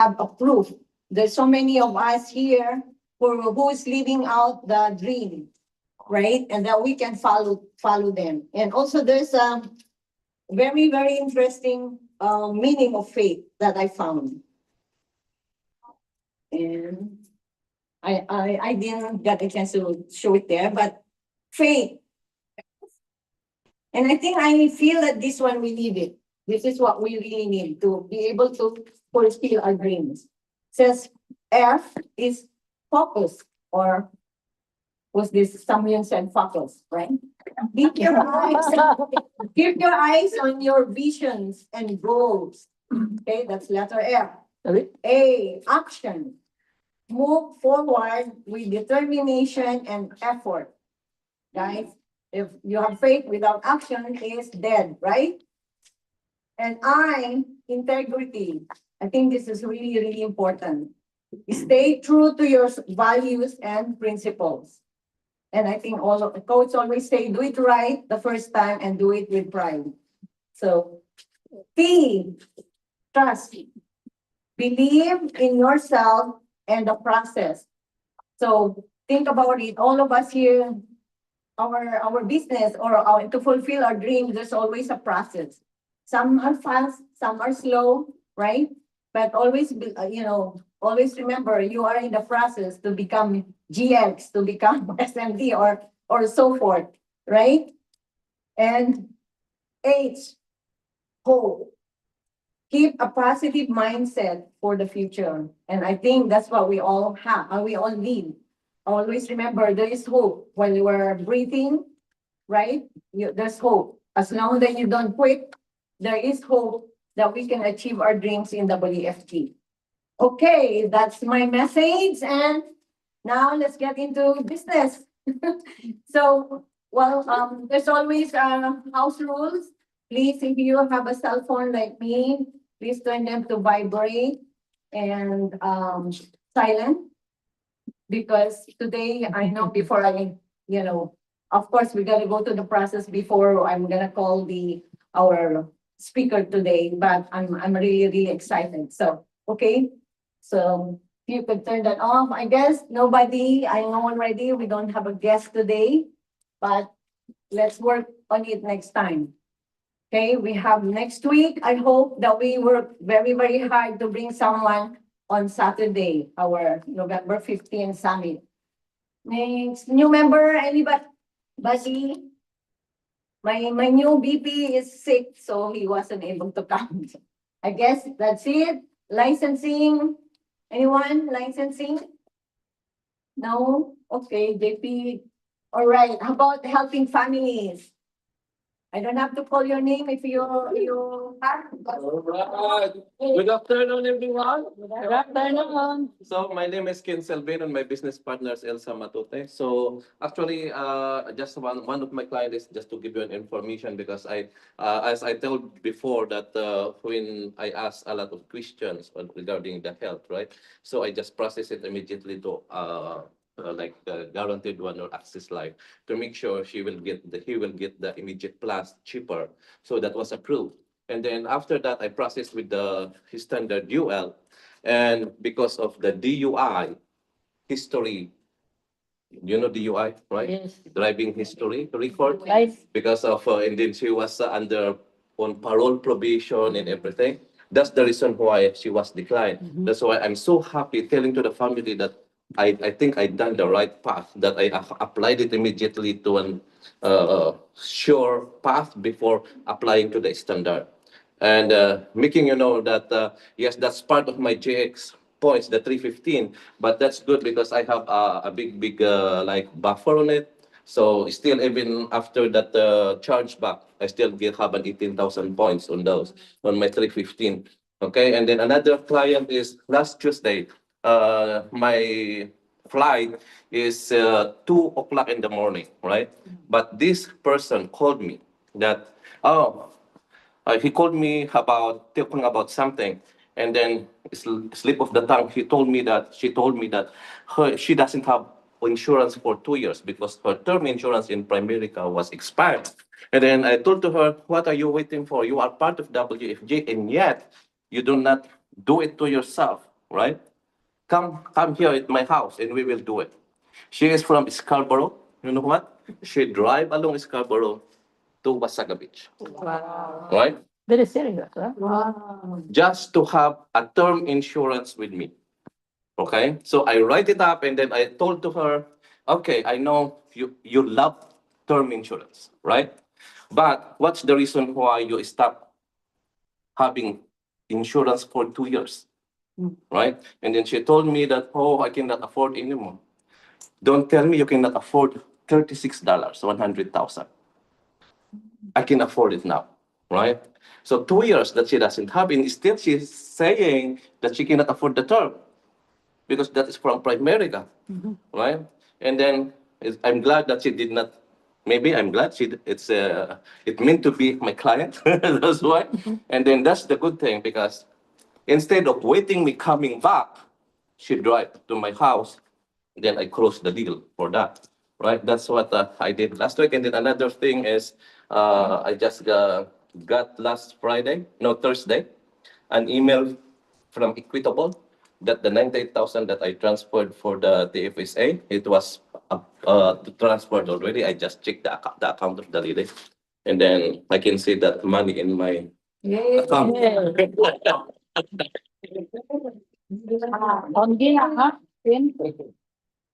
have a proof. There's so many of us here who is living out the dream, right? And that we can follow them. And also there's a very interesting meaning of faith that I found. And I didn't get a chance to show it there, but faith. And I think I feel that this one we need it. This is what we really need to be able to fulfill our dreams. Says F is focus, or was this someone said focus, right? Keep your eyes, keep your eyes on your visions and goals. Okay, that's letter F. A, action. Move forward with determination and effort. Guys, if you have faith without action, it is dead, right? And I, integrity. I think this is really important. Stay true to your values and principles. And I think all of the coach always say, do it right the first time and do it with pride. So, T, trust. Believe in yourself and the process. So think about it. All of us here, our business or to fulfill our dreams, there's always a process. Some are fast, some are slow, right? But always, always remember you are in the process to become GX, to become SMD or so forth, right? And H, hope. Keep a positive mindset for the future. And I think that's what we all have, we all need. Always remember there is hope. When you are breathing, right? There's hope. As long as you don't quit, there is hope that we can achieve our dreams in WFG. Okay, that's my message. And now let's get into business. So, there's always house rules. Please, if you have a cell phone like me, please turn them to vibrate and silent. Because today, I know before of course, we got to go to the process before I'm going to call our speaker today, but I'm really excited. So, okay. So you could turn that off. I guess I know already, we don't have a guest today, but let's work on it next time. Okay, we have next week. I hope that we work very hard to bring someone on Saturday, our November 15th summit. Next, new member, anybody? My new BP is sick, so he wasn't able to come. I guess that's it. Licensing. Anyone? Licensing? No? Okay, JP. All right. How about helping families? I don't have to call your name if you have. All right. Good afternoon, everyone. Good afternoon. So my name is Ken Selvin and my business partner is Elsa Matute. So actually, just one of my clients is just to give you an information because as I told before that when I ask a lot of questions regarding the health, right? So I just process it immediately to like the guaranteed one or access life to make sure he will get the immediate plus cheaper. So that was approved. And then after that, I processed with the his standard UL. And because of the DUI history, you know DUI, right? Yes. Driving history record. Right. Because of, and then she was under on parole probation and everything. That's the reason why she was declined. That's why I'm so happy telling to the family that I think I done the right path, that I applied it immediately to an sure path before applying to the standard. And making you know that, yes, that's part of my JX points, the 315, but that's good because I have a big like buffer on it. So still, even after that chargeback, I still have an 18,000 points on those, on my 315. Okay, and then another client is last Tuesday. My flight is 2 o'clock in the morning, right? But this person called me that, oh, he called me about talking about something, and then slip of the tongue. She told me that she doesn't have insurance for 2 years because her term insurance in Primerica was expired. And then I told to her, "What are you waiting for? You are part of WFJ, and yet you do not do it to yourself. right? Come here at my house and we will do it. She is from Scarborough. You know what? She drive along Scarborough to Wasaga Beach, Wow. right? Very serious, huh? Wow. Just to have a term insurance with me. Okay? So I write it up and then I told to her, okay, I know you love term insurance, right? But what's the reason why you stop having insurance for 2 years? Right? And then she told me that, oh, I cannot afford anymore. Don't tell me you cannot afford $36, 100,000. I can afford it now, right? So 2 years that she doesn't have, and still she's saying that she cannot afford the term because that is from Primerica, right? And then I'm glad that she did not. Maybe I'm glad it meant to be my client. That's why. And then that's the good thing because instead of waiting me coming back, she drive to my house. Then I closed the deal for that. Right. That's what I did last week. And then another thing is I just got last Friday, no Thursday, an email from Equitable that the 98,000 that I transferred for the TFSA, it was transferred already. I just checked the account of the lady. And then I can see that money in my Yay. account. Ongi na, ha? Pin?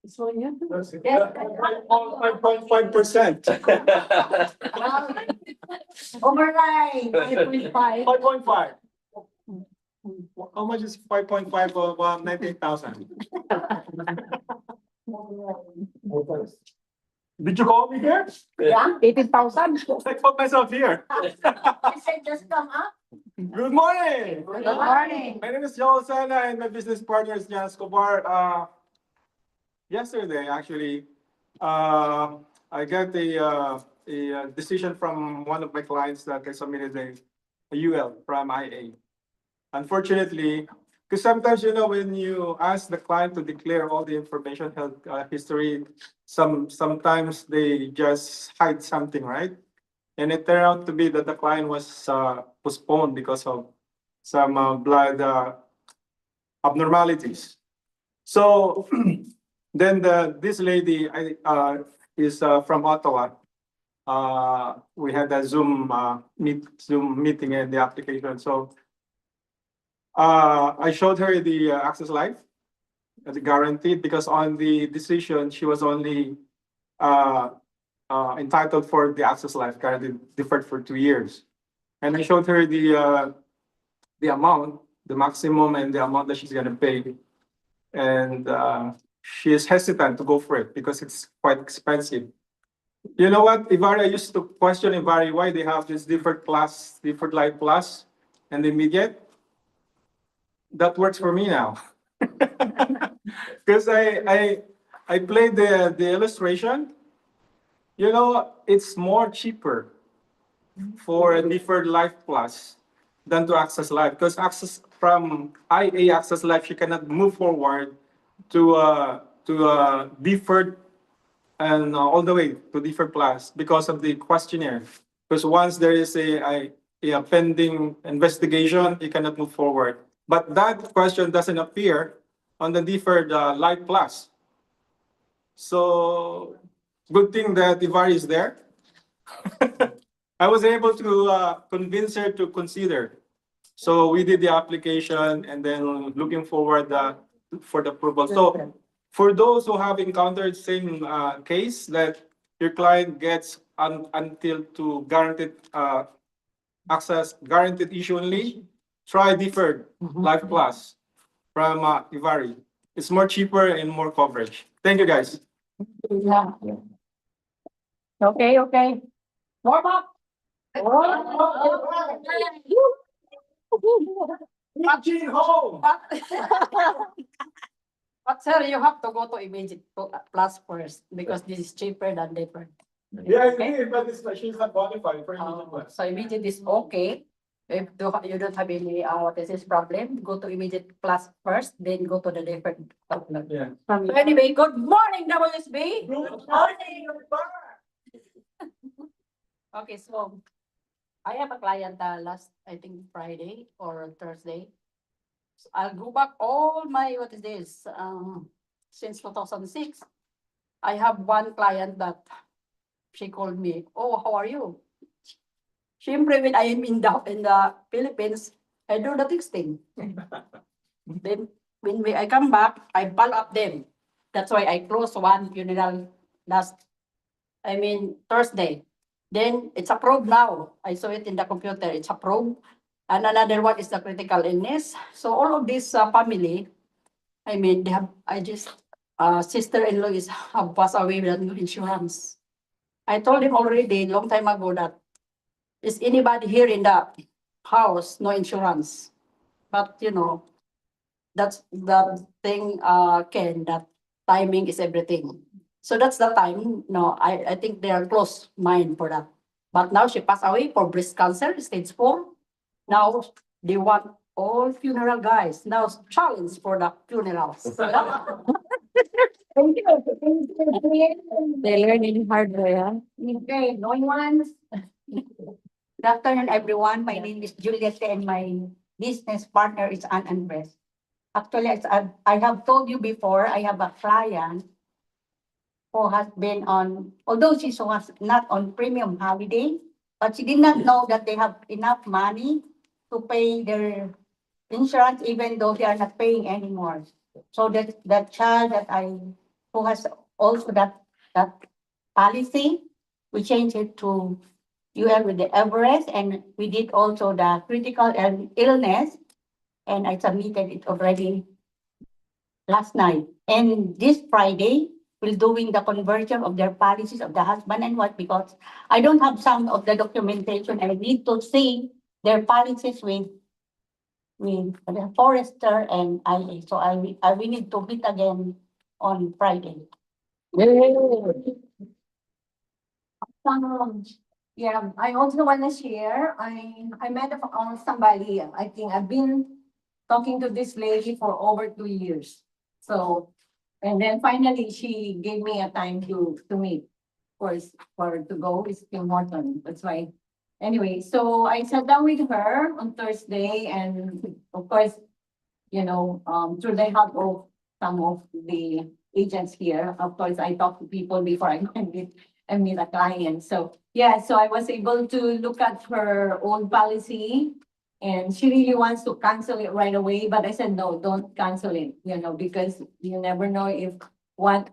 So, yeah. Yes. 5.5%. Override. 5.5. 5.5. How much is 5.5 of 98,000? Did you call me here? Yeah. 18,000. I put myself here. I said just come up. Good morning. Good morning. My name is Joel Sana and my business partner is Jan Escobar. Yesterday, actually, I got a decision from one of my clients that I submitted a UL from IA. Unfortunately, because sometimes, when you ask the client to declare all the information, health history, sometimes they just hide something, right? And it turned out to be that the client was postponed because of some blood abnormalities. So then this lady is from Ottawa. We had a Zoom meeting and the application. So I showed her the Access Life, the guaranteed, because on the decision she was only entitled for the Access Life guaranteed deferred for 2 years, and I showed her the amount, the maximum, and the amount that she's gonna pay, and she is hesitant to go for it because it's quite expensive. You know what, Ivari? I used to question Ivari why they have this deferred life plus, and the immediate. That works for me now. Because I played the illustration. It's more cheaper for a deferred life plus than to access life, because access from IA access life, you cannot move forward to deferred and all the way to deferred plus because of the questionnaire. Because once there is a pending investigation, you cannot move forward. But that question doesn't appear on the deferred life plus. So good thing that Ivari is there. I was able to convince her to consider. So we did the application and then looking forward for the approval. So for those who have encountered same case that your client gets until to guaranteed access, guaranteed issue only, try deferred life plus from Ivari. It's more cheaper and more coverage. Thank you, guys. Yeah. Okay, okay. Warm up. Imagine home. But sir, you have to go to immediate plus first because this is cheaper than different. Yeah, Okay? it is, but she's not qualified for immediate plus. So immediate is okay. If you don't have any what is this problem, go to immediate plus first, then go to the different. Yeah. So anyway, good morning, WSB. Good morning. Okay, so I have a client last, I think Friday or Thursday. I'll go back all my, what is this, since 2006. I have one client that she called me, oh, how are you? Siyempre, when I am in the Philippines, I do the texting. Then, I come back, I follow up them. That's why I close one funeral Thursday. Then, it's approved now. I saw it in the computer, it's approved. And another one is the critical illness. So all of this family, they have, sister-in-law have passed away without no insurance. I told him already long time ago that, is anybody here in the house, no insurance? But that's the thing, Ken, that timing is everything. So that's the time, no, I think they are close mind for that. But now she passed away for breast cancer, stage 4. Now they want all funeral guys. Now challenge for the funerals. Thank you. Thank you. They learn in hard way, huh? Okay, going once. Good afternoon, everyone. My name is Juliet and my business partner is Ann Andres. Actually, as I have told you before, I have a client who has been on, although she was not on premium holiday, but she did not know that they have enough money to pay their insurance even though they are not paying anymore. So that child who has also that policy, we changed it to UL with the Everest, and we did also the critical illness, and I submitted it already last night. And this Friday, we're doing the conversion of their policies of the husband and wife, because I don't have some of the documentation. I need to see their policies with the forester and IA. So I will need to meet again on Friday. Yeah, I also want to share. I met somebody. I think I've been talking to this lady for over 2 years. So, and then finally she gave me a time to meet. Of course, for to go is Tim Horton. That's why. Anyway, so I sat down with her on Thursday, and of course, through the help of some of the agents here, of course, I talk to people before I meet a client. So yeah, so I was able to look at her own policy, and she really wants to cancel it right away. But I said, no, don't cancel it, because you never know if what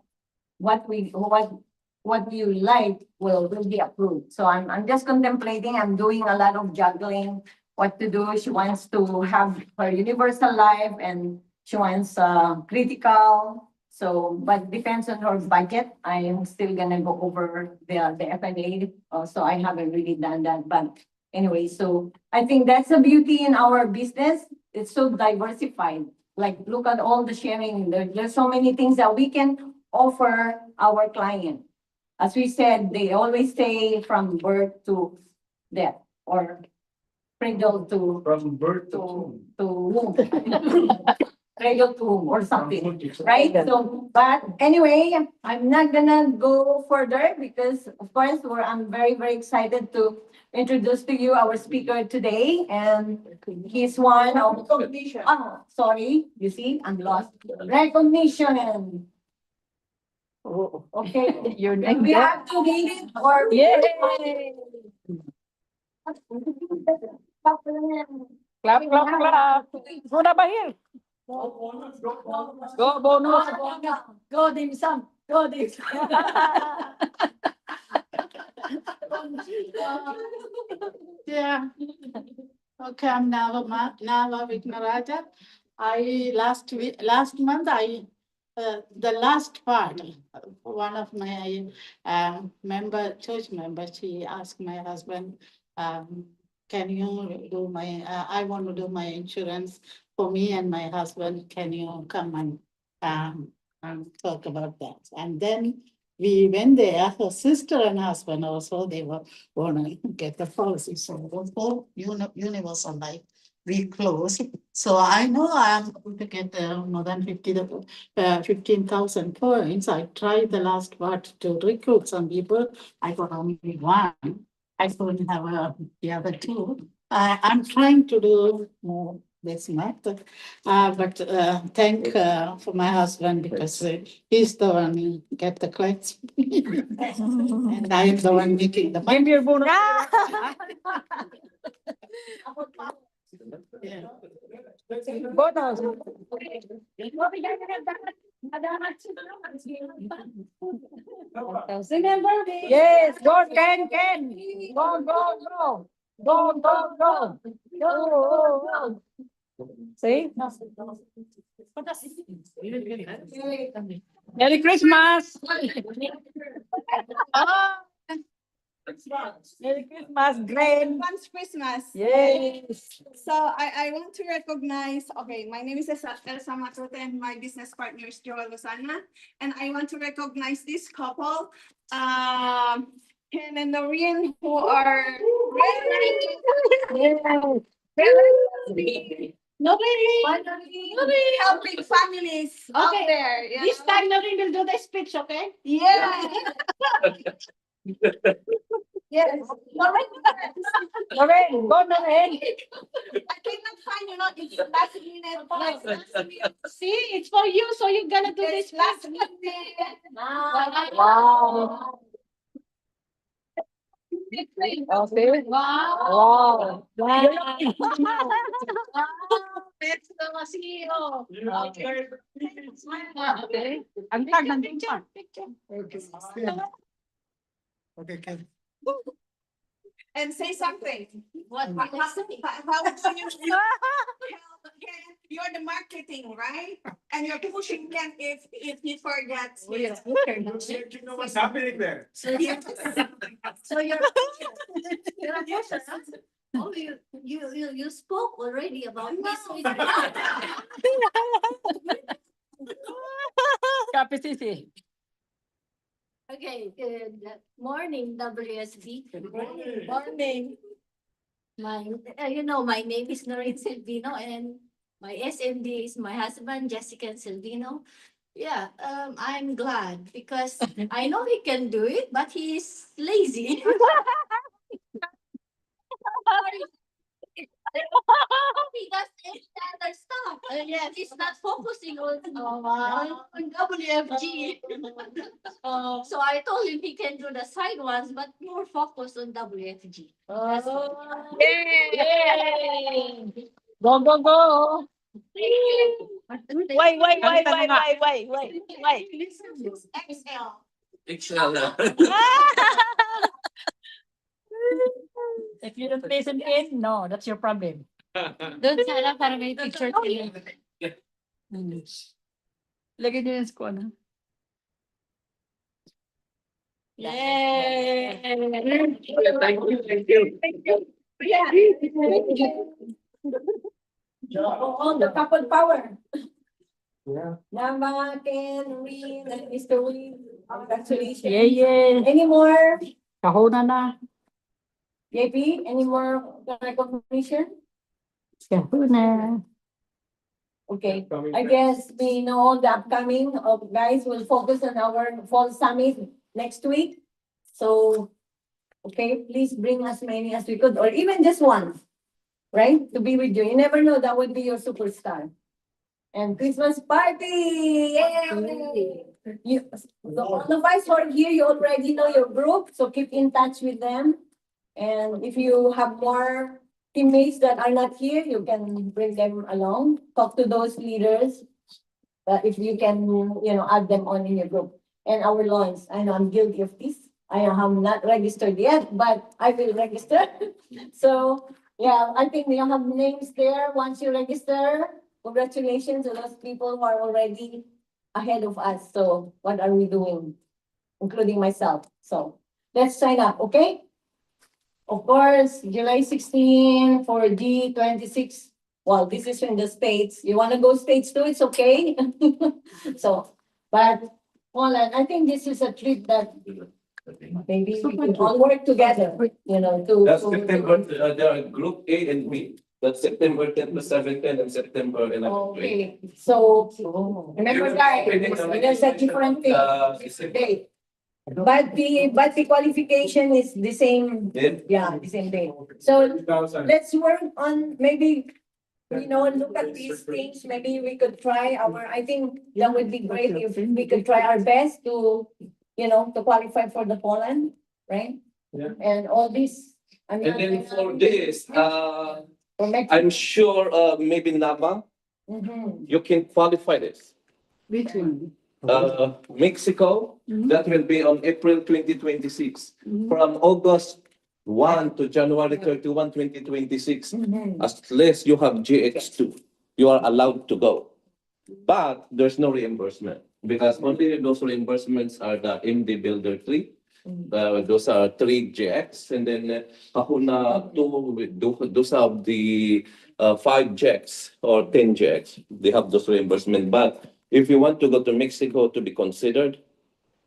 what you like will be approved. So I'm just contemplating. I'm doing a lot of juggling what to do. She wants to have her universal life, and she wants critical. So, but depends on her budget. I am still gonna go over the FNA. So I haven't really done that. But anyway, so I think that's the beauty in our business. It's so diversified. Like, look at all the sharing. There's so many things that we can offer our client. As we said, they always say from birth to death, or cradle to From birth to womb. Cradle to womb or something, right? So, but anyway, I'm not gonna go further because, of course, I'm very, very excited to introduce to you our speaker today, and he's one of recognition. Oh, sorry, you see, I'm lost. Recognition. Okay, Your we have to read it or Yay! Clap, clap, clap. Go na bahil. Go, bonus. Go, dim sum. Go, dim sum. Yeah. Okay, I'm Nava Vignaraja. Last month, the last part, one of my church members, she asked my husband, can you do I want to do my insurance for me and my husband. Can you come and talk about that? And then we went there, her sister and husband also, they were want to get the policy. So both universal life, we close. So I know I'm going to get more than 15,000 points. I tried the last part to recruit some people. I got only one. I couldn't have the other two. I'm trying to do more That's not. But thank for my husband because he's the one who get the clients. And I'm the one making the money. Give your bonus. Yeah. Bonus. Remember the. Yes, go, Ken, Ken. Go, go, go. Go, go, go. Go. See? Merry Christmas. Merry Christmas, Glenn. Advance Christmas. Yes. So I want to recognize, okay, my name is Elsa Matute and my business partner is Joel Lozana. And I want to recognize this couple, Ken and Noreen, who are really helping families out Okay. there. you This know? time Noreen will do the speech, okay? Yeah. Yes. Lorraine, go, Lorraine. I cannot find, it's last minute. See, it's for you, so you're gonna do this It's last speech. minute. Wow. Okay. Wow. Wow. That's the CEO. Okay. Ang tag ng Picture, picture. Okay, Ken. And say something. What How will I say? how do you Ken, you're the marketing, right? And you're pushing Ken if he forgets. Oh, yes. You know what's happening there? So you're Oh, you spoke already about this. Kapitisi. Okay, good morning, WSB. morning. My, my name is Noreen Silvino and my SMD is my husband, Jessica Silvino. Yeah, I'm glad because I know he can do it, but he's lazy. He does every other stuff. Yes. He's not focusing on Wow. WFG. So I told him he can do the side ones, but more focus on WFG. That's all. Yay! Go, go, go. Wait. Exhale. Excel. If you don't listen in, no, that's your problem. Doon sana para may picture tayo. Lagyan niyo yung squad. Yay! Thank you. Yeah. Oh, the couple power. Yeah. Nama, Ken, Noreen, and Mr. Wee. Congratulations. Yeah. Any more, Kahuna na. JP? Any more recognition? Kahuna. Okay, I guess we know the upcoming of guys will focus on our fall summit next week. So, okay, please bring as many as we could, or even just one, right? To be with you. You never know, that would be your superstar. And Christmas party! Yay! All of us who are here, you already know your group, so keep in touch with them. And if you have more teammates that are not here, you can bring them along, talk to those leaders. If you can, add them on in your group. And our lawns, I know I'm guilty of this. I have not registered yet, but I will register. So, yeah, I think we have names there. Once you register, congratulations to those people who are already ahead of us. So what are we doing? Including myself. So let's sign up, okay? Of course, July 16 for G26. Well, this is in the States. You want to go States too? It's okay. So, but Poland, I think this is a trip that maybe we can all work together, That's to. September, there are group A and B. That's September 10 to 17 and September 11 to 8. Okay, so remember guys, there's a different thing, date. But the qualification is the same, Yeah. yeah, the same day. So let's work on maybe look at these things, maybe we could try I think that would be great if we could try our best to, to qualify for the Poland, right? Yeah. And all these, I mean. And then for this, For Mexico. I'm sure, maybe Nava, Mhm. you can qualify this. Which one? Mexico, that will be on April 2026. From August 1 to January 31, 2026. Mhm. As least you have GX2, you are allowed to go. But there's no reimbursement because only those reimbursements are the MD Builder 3. Those are 3 GX, and then Kahuna 2, those are the 5 GX or 10 GX. They have those reimbursement. But if you want to go to Mexico to be considered,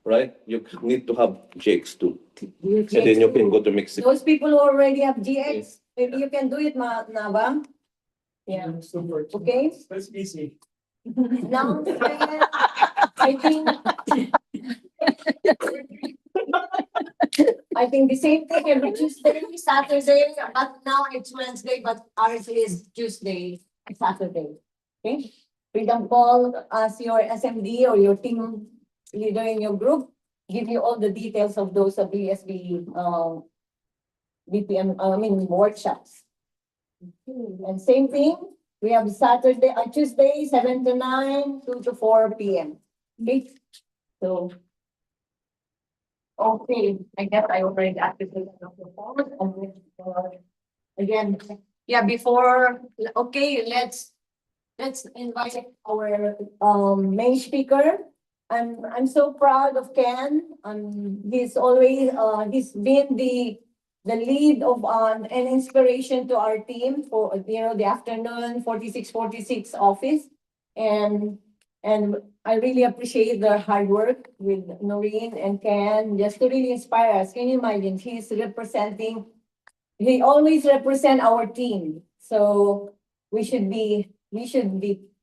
right, you need to have GX2. And then you can go to Mexico. Those people who already have GX, maybe you can do it, Nava. Yeah, okay? That's easy. Now, I think. I think the same thing every Tuesday, Saturday, but now it's Wednesday, but ours is Tuesday, Saturday. Okay? Freedom call as your SMD or your team leader in your group, give you all the details of those BSB, BPM, workshops. And same thing, we have Saturday, Tuesday, 7 to 9, 2 to 4 p.m. Okay? So. Okay, I guess I already activated the phone. Again, yeah, before, okay, let's invite our main speaker. I'm so proud of Ken. He's always he's been the lead of an inspiration to our team for the afternoon 4646 office. And I really appreciate their hard work with Noreen and Ken, just to really inspire us. Can you imagine? He always represent our team. So we should be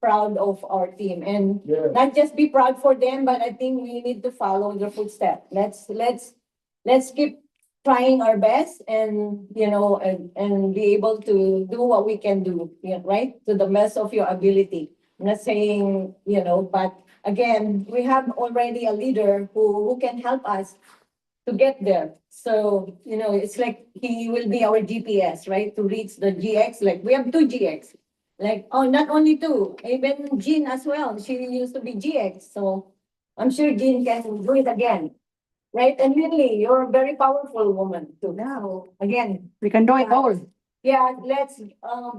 proud of our team and not just be proud for them, but I think we need to follow their footsteps. Let's keep trying our best and and be able to do what we can do, right? To the best of your ability. I'm not saying, but again, we have already a leader who can help us to get there. So, it's like he will be our GPS, right? To reach the GX. Like we have 2 GX. Like, oh, not only 2, even Jean as well. She used to be GX. So I'm sure Jean can do it again. Right? And Lily, you're a very powerful woman too. So again, We can do it all. yeah, let's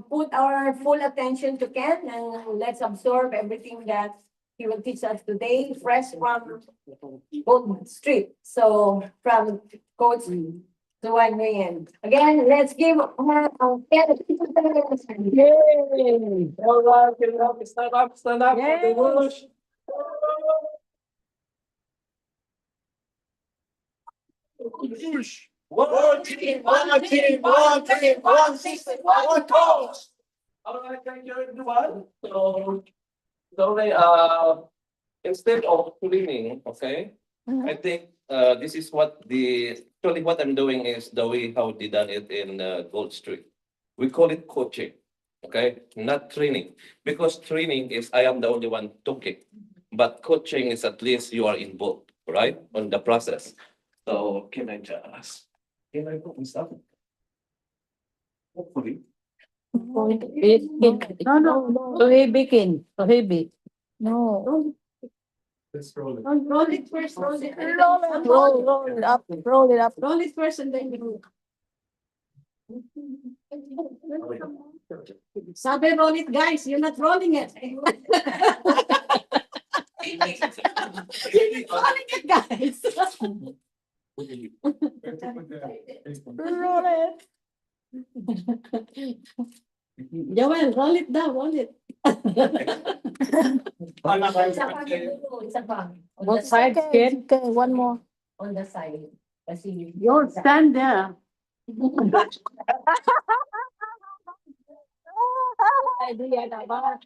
put our full attention to Ken and let's absorb everything that he will teach us today, fresh from Gold Street. So from Coach to Wang Nguyen. Again, let's give her a Ken. Yay! All right, stand up for the Yes. whoosh. Whoosh. One team, one system, one coach. All right, thank you everyone. Instead of cleaning, okay, I think this is actually what I'm doing is the way how they done it in Gold Street. We call it coaching, okay, not training, because training is I am the only one talking, but coaching is at least you are involved, right, on the process. So can I put my stuff? Hopefully. No, no. So heavy, Ken. So heavy. No. Let's roll it. Roll it first, roll it. Roll it up, roll it up. Roll it first and then you. Sabi, roll it, guys. You're not rolling it. You're not rolling it, guys. Roll it. Joel, roll it down, roll it. Isa pa. On Both the sides, Ken. Okay, one more. On the side. Kasi You stand there. Idea naman.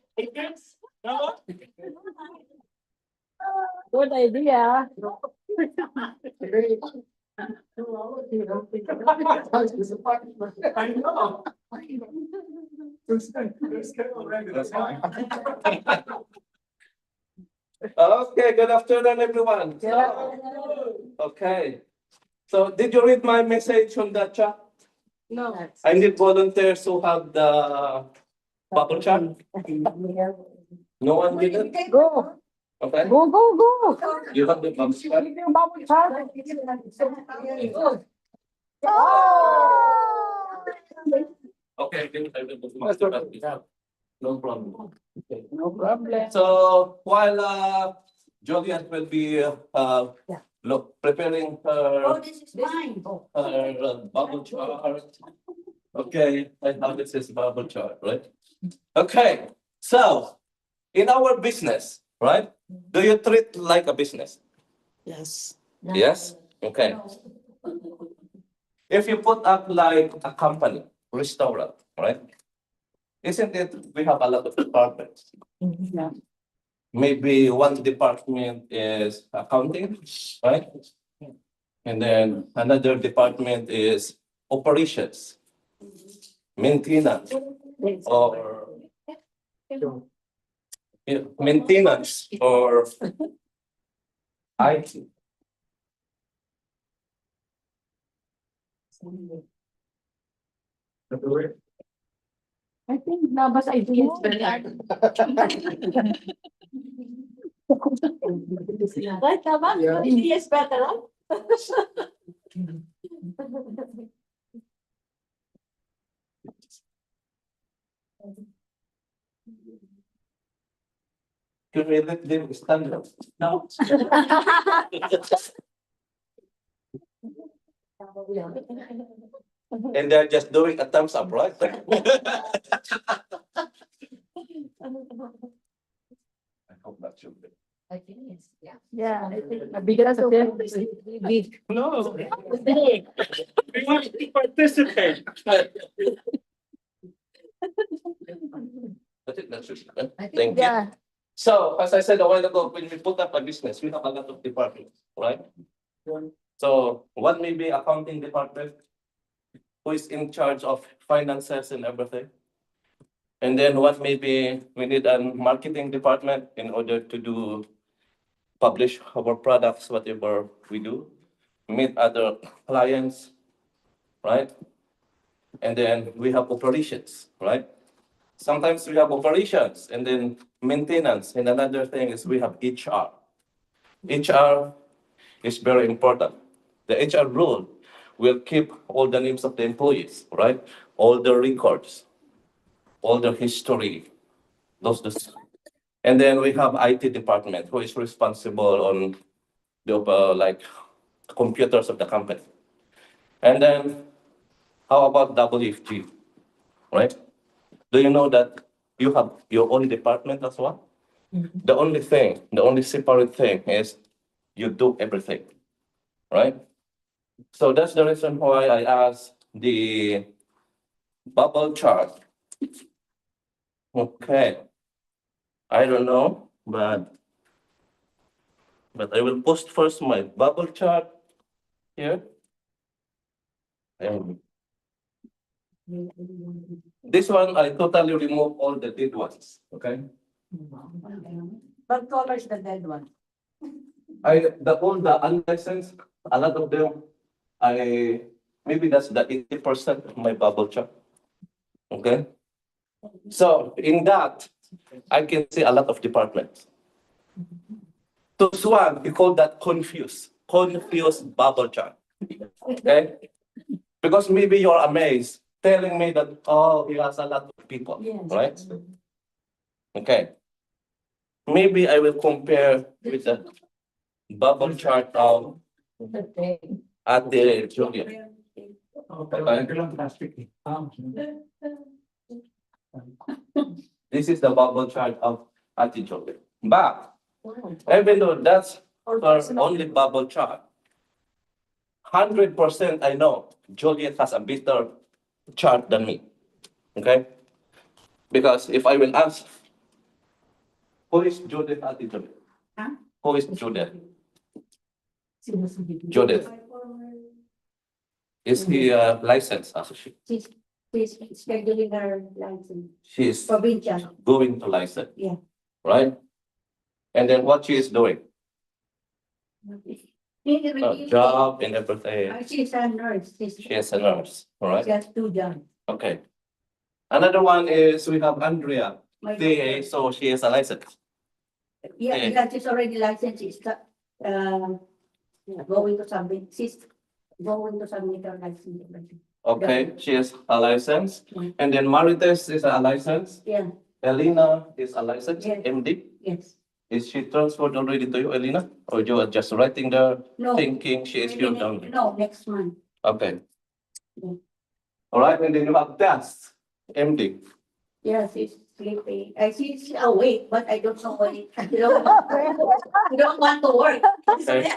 Good idea. I know. Okay, good afternoon, everyone. Okay. So did you read my message on the chat? No. I need volunteers who have the bubble chart. No one did it? Go, Okay. go, go, go. You have the bubble chart? Give your bubble chart. Okay, then I will do my best. No problem. Okay. No problem. So while Juliet will be preparing Oh, her this is mine. bubble chart. Okay, I have this is bubble chart, right? Okay, so in our business, right? Do you treat like a business? Yes. Yes? Okay. If you put up like a company, restaurant, right? Isn't it, we have a lot of departments. Yeah. Maybe one department is accounting, right? And then another department is operations, maintenance, or maintenance or IT. I think Nabas idea is better. Right, Nabas? Yeah. Idea is better, huh? Can we let them stand up? No. And they're just doing a thumbs up, right? I hope that should be. I think it's, yeah. Yeah, I think a bigger association is big. No, Big. we want to participate. I think that should be good. I think, Thank you. yeah. So, as I said a while ago, when we put up a business, we have a lot of departments, right? So one may be accounting department, who is in charge of finances and everything. And then what may be, we need a marketing department in order to publish our products, whatever we do, meet other clients, right? And then we have operations, right? Sometimes we have operations and then maintenance. And another thing is we have HR. HR is very important. The HR role will keep all the names of the employees, right? All the records, all the history, those. And then we have IT department who is responsible on the like computers of the company. And then how about WFG, right? Do you know that you have your own department as well? The only separate thing is you do everything, right? So that's the reason why I asked the bubble chart. Okay. I don't know, but I will post first my bubble chart here. And this one, I totally remove all the dead ones, okay? What color is the dead one? All the unlicensed, a lot of them, maybe that's the 80% of my bubble chart, okay? So in that, I can see a lot of departments. So this one, we call that confused bubble chart, okay? Because maybe you're amazed, telling me that, oh, he has a lot of people, Yes. right? Okay. Maybe I will compare with the bubble chart of Ate Julia. This is the bubble chart of Ate Julia. But even though that's her only bubble chart, 100% I know Juliet has a better chart than me. Okay? Because if I will ask, who is Judith Ate Juliet? Huh? Who is Judith? Judith. Is he licensed associate? She's scheduling her license, She is provincial, going to license. Yeah. Right? And then what she is doing? Job and everything. She's a nurse. She is a nurse, all right? She has 2 jobs. Okay. Another one is we have Andrea, My TA, so she is a license. Yeah, Yeah. yeah, she's already licensed, going to submit, she's going to submit her license. Okay, she is a license. Mm. And then Marites is a license. Yeah, Elena is a license, Yes. MD. yes. Is she transferred already to you, Elena? Or you are just writing the No. thinking she is your down? No, next month. Okay. Yeah. All right, and then you have Tess, MD. Yeah, she's sleeping. She's awake, but I don't know why. I don't want to work. Okay.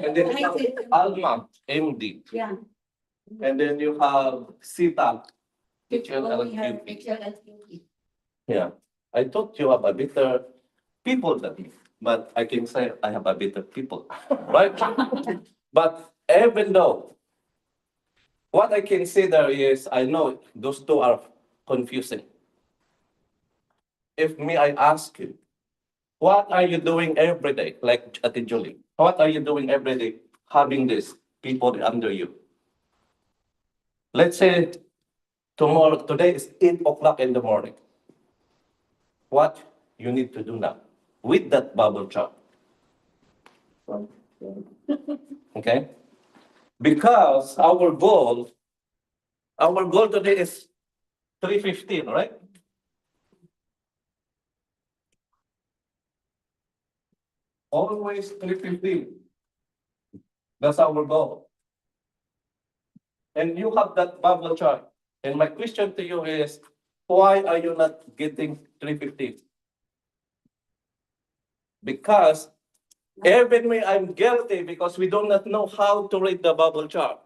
And then you have Alma, MD. Yeah. And then you have Sita. She's going her HLLQP. HLLQP. Yeah, I thought you have a better people than me, but I can say I have a better people, right? But even though, what I can say there is, I know those two are confusing. If me, I ask you, what are you doing every day? Like Ate Julie, what are you doing every day having these people under you? Let's say today is 8 o'clock in the morning. What you need to do now with that bubble chart? Okay? Because our goal today is 3:15, right? Always 3:15. That's our goal. And you have that bubble chart. And my question to you is, why are you not getting 3:15? Because even me, I'm guilty because we do not know how to read the bubble chart.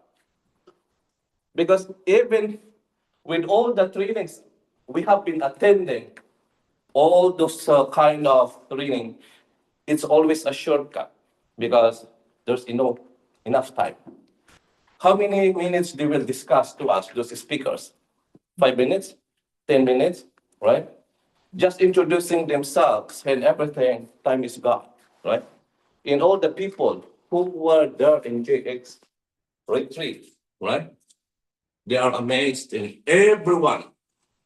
Because even with all the trainings we have been attending, all those kind of training, it's always a shortcut because there's enough time. How many minutes they will discuss to us, those speakers? 5 minutes, 10 minutes, right? Just introducing themselves and everything, time is gone, right? In all the people who were there in JX retreat, right? They are amazed in everyone.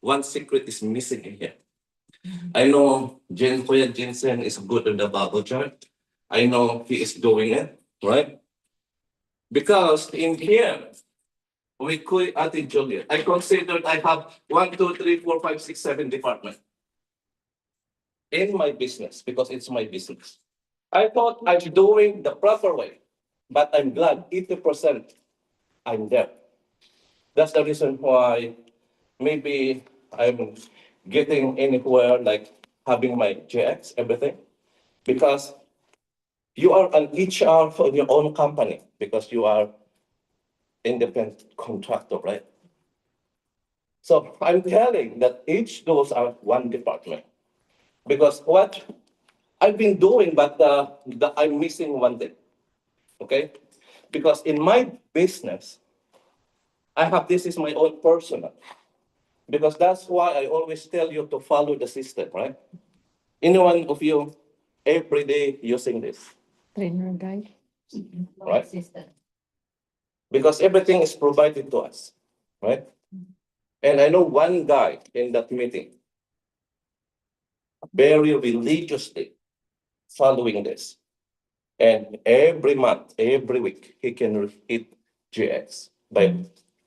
One secret is missing in here. I know Kuya Jensen is good in the bubble chart. I know he is doing it, right? Because in here, we Kuya Ate Julia, I considered I have 1, 2, 3, 4, 5, 6, 7 departments in my business because it's my business. I thought I'm doing the proper way, but I'm glad 80% I'm there. That's the reason why maybe I'm getting anywhere like having my JX, everything, because you are an HR for your own company because you are independent contractor, right? So I'm telling that each those are one department because what I've been doing, but I'm missing one thing, okay? Because in my business, I have this is my own personal. Because that's why I always tell you to follow the system, right? Any one of you every day using this, Trainer guide. right? Because everything is provided to us, right? And I know one guy in that meeting, very religiously following this. And every month, every week, he can hit GX by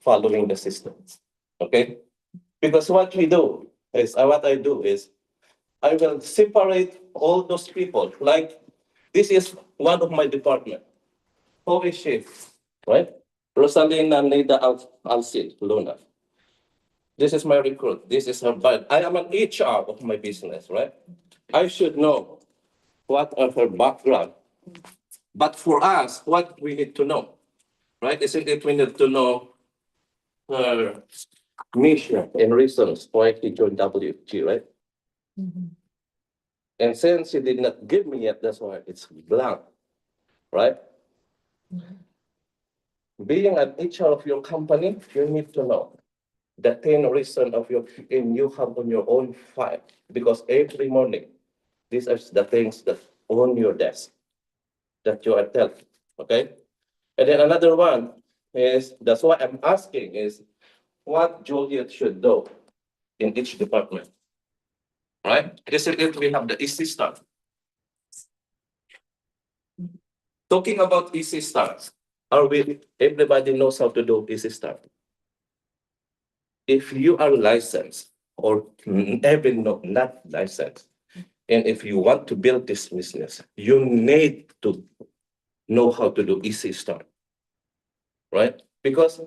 following the system. Okay? Because what we do is, what I do is, I will separate all those people. Like, this is one of my department. Who is she? Right? Rosalina Nida Alcid Luna. This is my recruit. This is her bud. I am an HR of my business, right? I should know what are her background. But for us, what we need to know, right? Isn't it we need to know her mission and reasons why he joined WG, right? And since he did not give me yet, that's why it's blank, right? Being an HR of your company, you need to know the 10 reason of your, and you have on your own file, because every morning, these are the things that on your desk that you are telling, okay? And then another one is, that's why I'm asking is, what Juliet should do in each department, right? This is it, we have the easy start. Talking about easy starts, everybody knows how to do easy start. If you are licensed or even not licensed, and if you want to build this business, you need to know how to do easy start, right? Because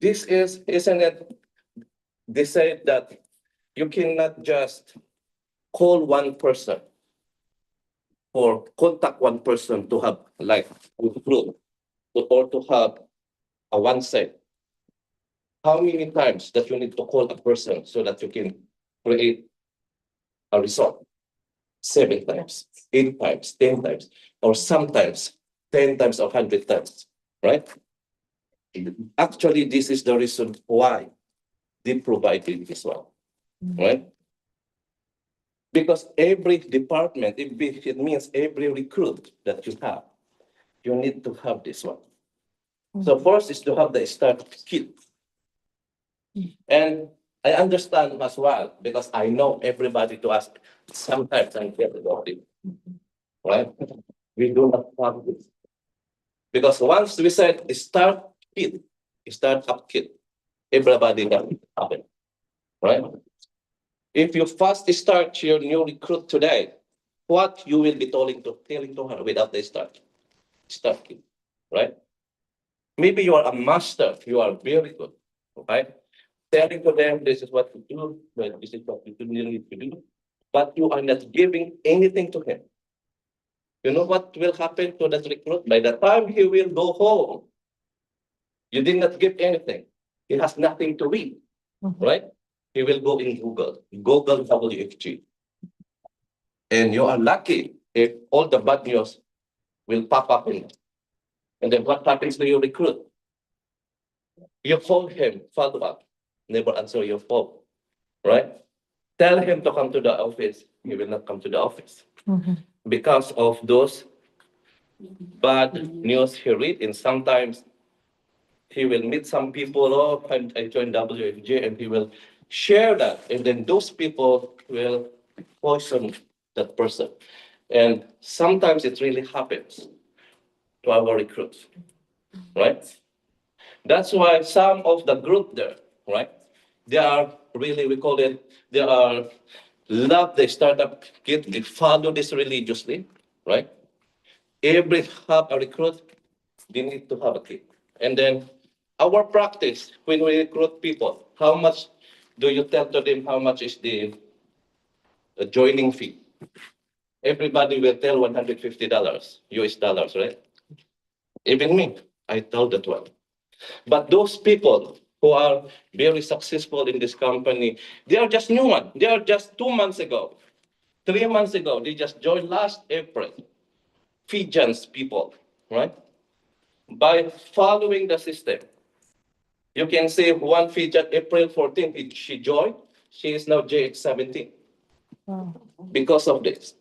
this is, isn't it? They say that you cannot just call one person or contact one person to have like a group or to have a one set. How many times that you need to call a person so that you can create a result? 7 times, 8 times, 10 times, or sometimes 10 times or 100 times, right? Actually, this is the reason why they provided this one, right? Because every department, it means every recruit that you have, you need to have this one. So first is to have the start kit. And I understand as well, because I know everybody to ask, sometimes I get about it, right? We do not have this. Because once we said start kit, start up kit, everybody can have it, right? If you first start your new recruit today, what you will be telling to her without the start kit, right? Maybe you are a master, you are very good, right? Telling to them, this is what you do, well, this is what you need to do, but you are not giving anything to him. You know what will happen to that recruit? By the time he will go home, you did not give anything. He has nothing to read, right? He will go in Google WFG. And you are lucky if all the bad news will pop up in. And then what happens to your recruit? You call him, follow up, never answer your phone, right? Tell him to come to the office. He will not come to the office because of those bad news he read. And sometimes he will meet some people. Oh, I joined WFG, and he will share that, and then those people will poison that person. And sometimes it really happens to our recruits, right? That's why some of the group there, right? They are really, we call it, they are love the startup kit. They follow this religiously, right? Every have a recruit, they need to have a kit. And then our practice when we recruit people, how much do you tell to them how much is the joining fee? Everybody will tell $150 US dollars, right? Even me, I tell that one. But those people who are very successful in this company, they are just new one. They are just 2 months ago, 3 months ago. They just joined last April. Fijians people, right? By following the system, you can see one Fijian, April 14th, she joined. She is now JX17 because of this.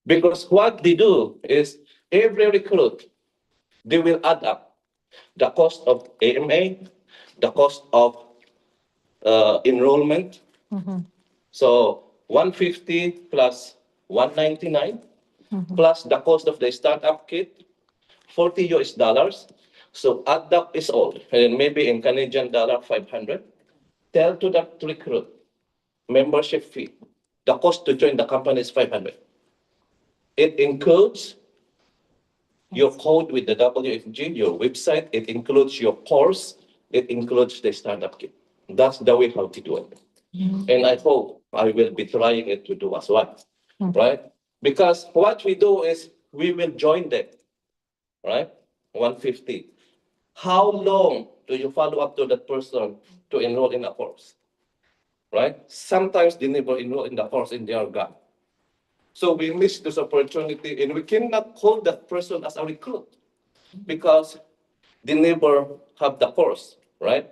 Because what they do is every recruit, they will add up the cost of AMA, the cost of enrollment. So 150 plus 199 plus the cost of the startup kit, 40 US dollars. So add up is all, and maybe in Canadian dollar 500. Tell to the recruit membership fee. The cost to join the company is 500. It includes your code with the WFG, your website. It includes your course. It includes the startup kit. That's the way how to do it. And I hope I will be trying it to do as well, right? Because what we do is we will join them, right? 150. How long do you follow up to that person to enroll in a course, right? Sometimes they never enroll in the course and they are gone. So we miss this opportunity, and we cannot call that person as a recruit because they never have the course, right?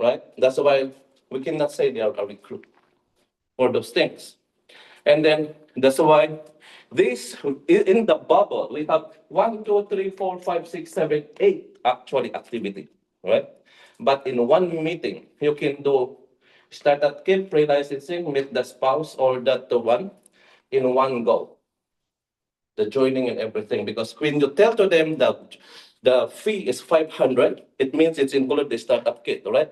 right? That's why we cannot say they are a recruit for those things. And then that's why this in the bubble we have 1, 2, 3, 4, 5, 6, 7, 8 actually activity, right? But in one meeting you can do start at camp pre-licensing, meet the spouse or that the one in one go, the joining and everything. Because when you tell to them that the fee is 500, it means it's included the startup kit, right?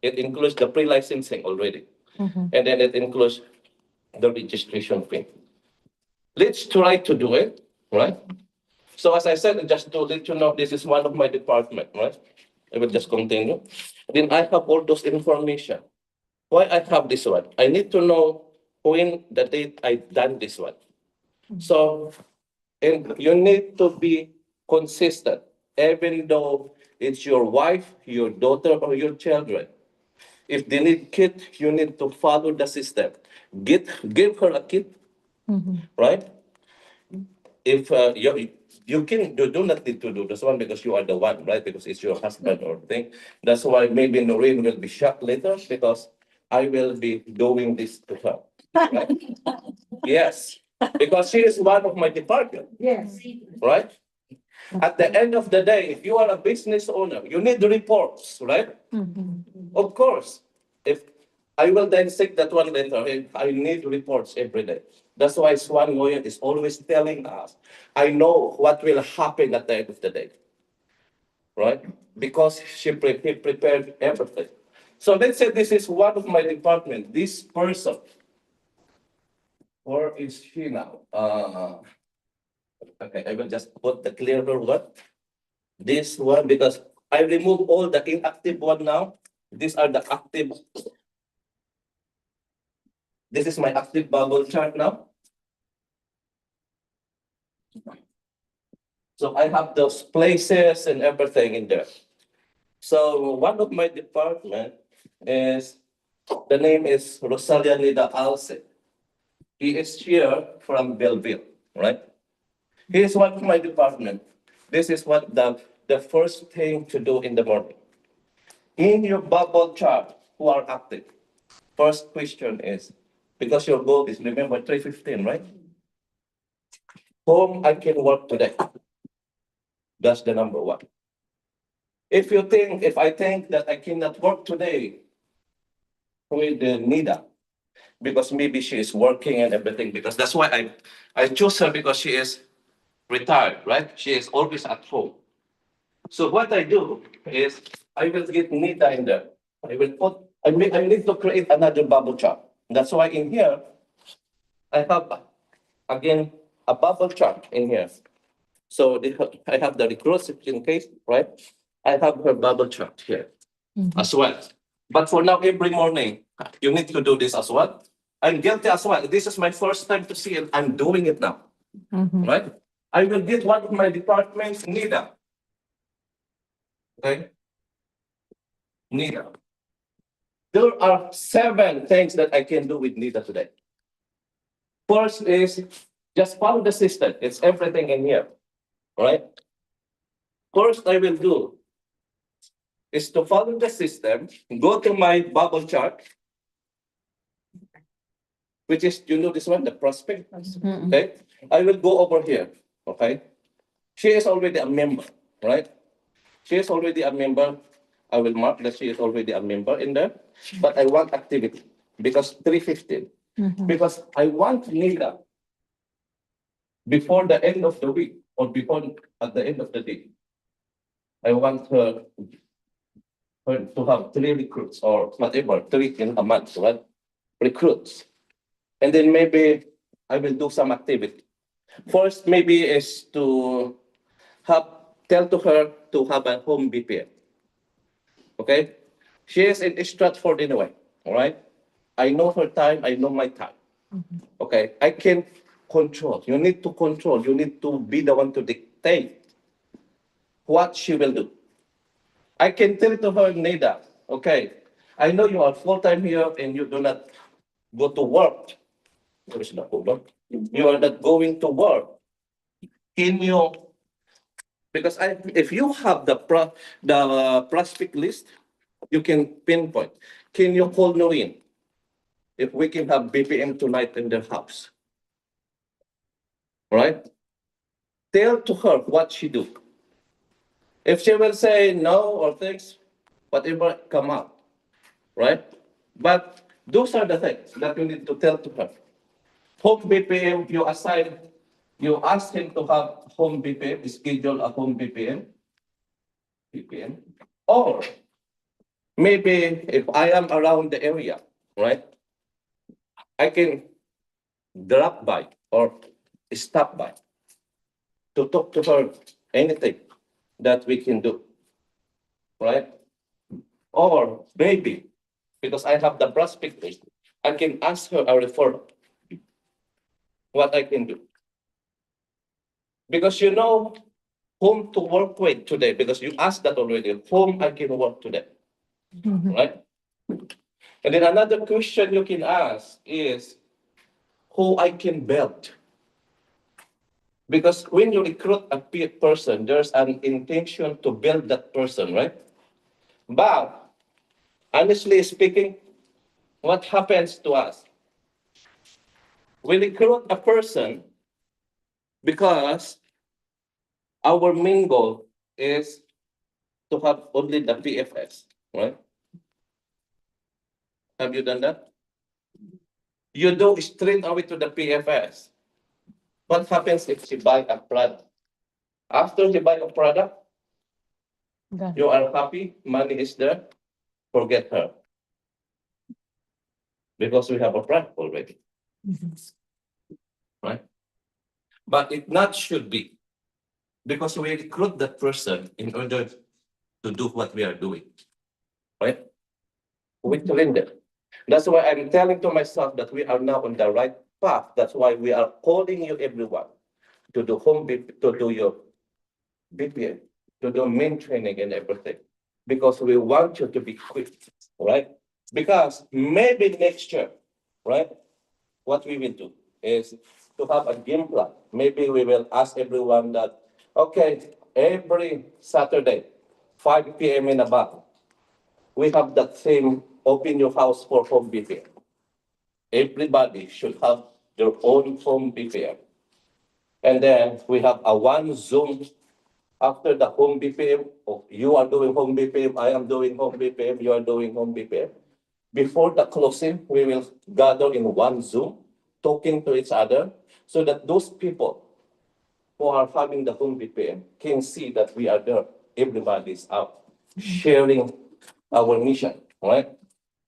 It includes the pre-licensing already, and then it includes the registration fee. Let's try to do it, right? So as I said, just to let you know, this is one of my department, right? I will just continue. Then I have all those information. Why I have this one? I need to know when the date I done this one. So, and you need to be consistent, even though it's your wife, your daughter, or your children. If they need kit, you need to follow the system. Give her a kit, right? If you do not need to do this one because you are the one, right? Because it's your husband or thing. That's why maybe Noreen will be shocked later because I will be doing this to her. Right? Yes, because she is one of my department, Yes. right? At the end of the day, if you are a business owner, you need the reports, right? Of course. If I will then take that one later, if I need reports every day. That's why Swan Lawyer is always telling us, I know what will happen at the end of the day, right? Because he prepared everything. So let's say this is one of my department, this person. Where is she now? Okay, I will just put the clearer one. This one, because I remove all the inactive one now. These are the active. This is my active bubble chart now. So I have those places and everything in there. So one of my department is, the name is Rosalia Nida Alce. He is here from Belleville, right? He is one of my department. This is what the first thing to do in the morning. In your bubble chart, who are active? First question is, because your goal is, remember, 315, right? Whom I can work today. That's the number one. If I think that I cannot work today with the Nida, because maybe she is working and everything, because that's why I chose her, because she is retired, right? She is always at home. So what I do is I will get Nida in there. I need to create another bubble chart. That's why in here, I have, again, a bubble chart in here. So I have the recruits in case, right? I have her bubble chart here as well. But for now, every morning, you need to do this as well. I'm guilty as well. This is my first time to see it. I'm doing it now, right? I will get one of my departments, Nida. Okay? Nida. There are 7 things that I can do with Nida today. First is just follow the system. It's everything in here, right? First I will do is to follow the system, go to my bubble chart, which is, you know this one, the prospect, okay? I will go over here, okay? She is already a member, right? She is already a member. I will mark that she is already a member in there, but I want activity because 315. Because I want Nida before the end of the week or before at the end of the day. I want her to have 3 recruits or whatever, 3 in a month, right? Recruits. And then maybe I will do some activity. First, maybe is to tell to her to have a home BPM. Okay? She is in Stratford anyway, all right? I know her time, I know my time. Okay? I can control. You need to control. You need to be the one to dictate what she will do. I can tell to her, Neda, okay, I know you are full-time here and you do not go to work. Where is the folder? You are not going to work. Can you, because if you have the prospect list, You can pinpoint. Can you call Noreen if we can have BPM tonight in their house? Right? Tell to her what she do. If she will say no or things, whatever come out, right? But those are the things that you need to tell to her. Home BPM, you ask him to have home BPM, schedule a home BPM, or maybe if I am around the area, right, I can drop by or stop by to talk to her anything that we can do, right? Or maybe because I have the prospect list, I can ask her a referral, what I can do. Because you know whom to work with today, because you asked that already, whom I can work today, right? And then another question you can ask is who I can build. Because when you recruit a person, there's an intention to build that person, right? But honestly speaking, what happens to us? We recruit a person because our main goal is to have only the PFS, right? Have you done that? You do straight away to the PFS. What happens if she buy a product? After she buy a product, you are happy, money is there, forget her. Because we have a product already, right? But it not should be. Because we recruit that person in order to do what we are doing, right? We train them. That's why I'm telling to myself that we are now on the right path. That's why we are calling you everyone to do to do your BPM, to do main training and everything. Because we want you to be quick, right? Because maybe next year, right? What we will do is to have a game plan. Maybe we will ask everyone that, okay, every Saturday, 5 p.m. in above, we have that same open your house for home BPM. Everybody should have their own home BPM. And then we have a one Zoom after the home BPM. Oh, you are doing home BPM, I am doing home BPM, you are doing home BPM. Before the closing, we will gather in one Zoom, talking to each other, so that those people who are having the home BPM can see that we are there. Everybody is out sharing our mission, right?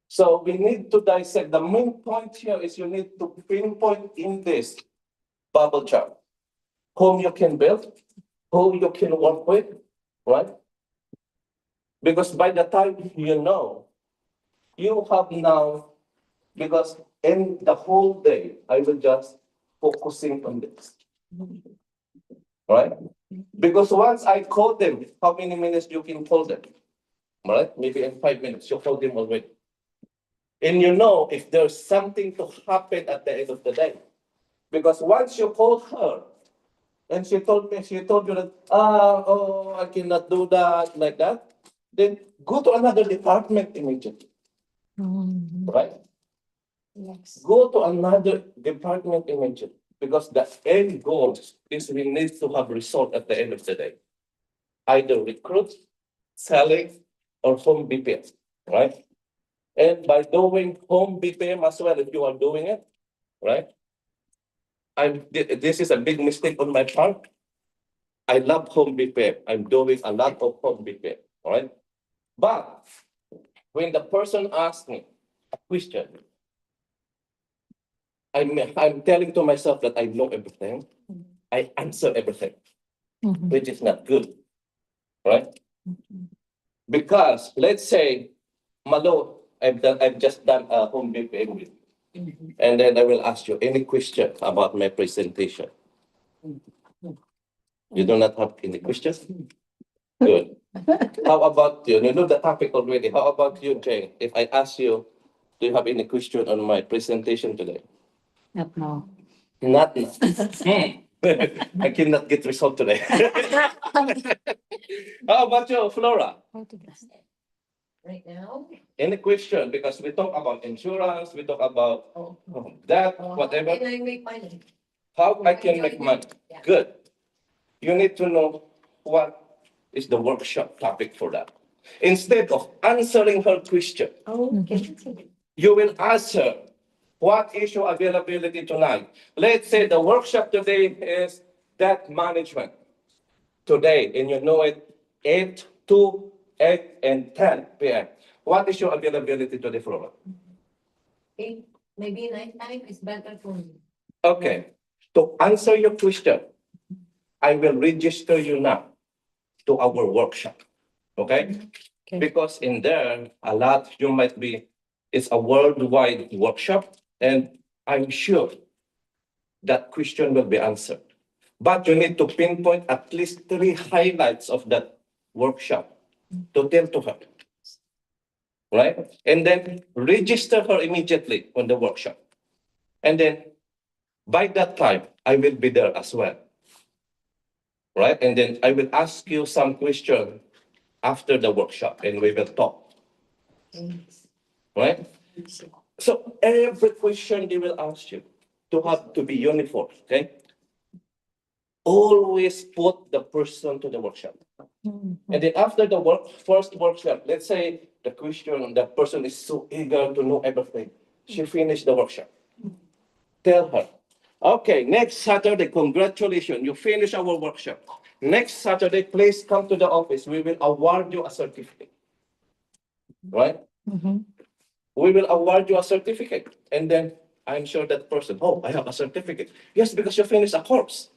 So we need to dissect. The main point here is you need to pinpoint in this bubble chart whom you can build, whom you can work with, right? Because by the time you know, you have now, because in the whole day, I will just focusing on this, right? Because once I call them, how many minutes you can call them, right? Maybe in 5 minutes, you call them already. And you know if there's something to happen at the end of the day. Because once you call her, and she told you that, oh, I cannot do that, like that, then go to another department immediately, right? Yes. Go to another department immediately, because the end goal is we need to have result at the end of the day. Either recruit, selling, or home BPM, right? And by doing home BPM as well, if you are doing it, right? This is a big mistake on my part. I love home BPM. I'm doing a lot of home BPM, all right? But when the person asks me a question, I'm telling to myself that I know everything. I answer everything, which is not good, right? Because let's say, Malo, I've just done a home BPM with, and then I will ask you any question about my presentation. You do not have any questions? Good. How about you? You know the topic already. How about you, Jane? If I ask you, do you have any question on my presentation today? Not now. Not now. I cannot get result today. How about you, Flora? right now. Any question? Because we talk about insurance, we talk about that, How whatever. can I make money? How I can make money? Yeah. Good. You need to know what is the workshop topic for that. Instead of answering her question, Okay. you will ask her, what is your availability tonight? Let's say the workshop today is debt management. Today, and you know it, 8, 2, 8, and 10 p.m. What is your availability today, Flora? Maybe night time is better for me. Okay. To answer your question, I will register you now to our workshop. Okay? Okay. Because in there, a lot you might be, it's a worldwide workshop, and I'm sure that question will be answered. But you need to pinpoint at least 3 highlights of that workshop to tell to her. Right? And then register her immediately on the workshop. And then by that time, I will be there as well. Right? And then I will ask you some question after the workshop and we will talk. Right? So every question they will ask you to have to be uniform, okay? Always put the person to the workshop. And then after the first workshop, let's say the question, the person is so eager to know everything. She finished the workshop. Tell her, okay, next Saturday, congratulations, you finish our workshop. Next Saturday, please come to the office. We will award you a certificate. Right? We will award you a certificate. And then I'm sure that person, oh, I have a certificate. Yes, because you finished a course.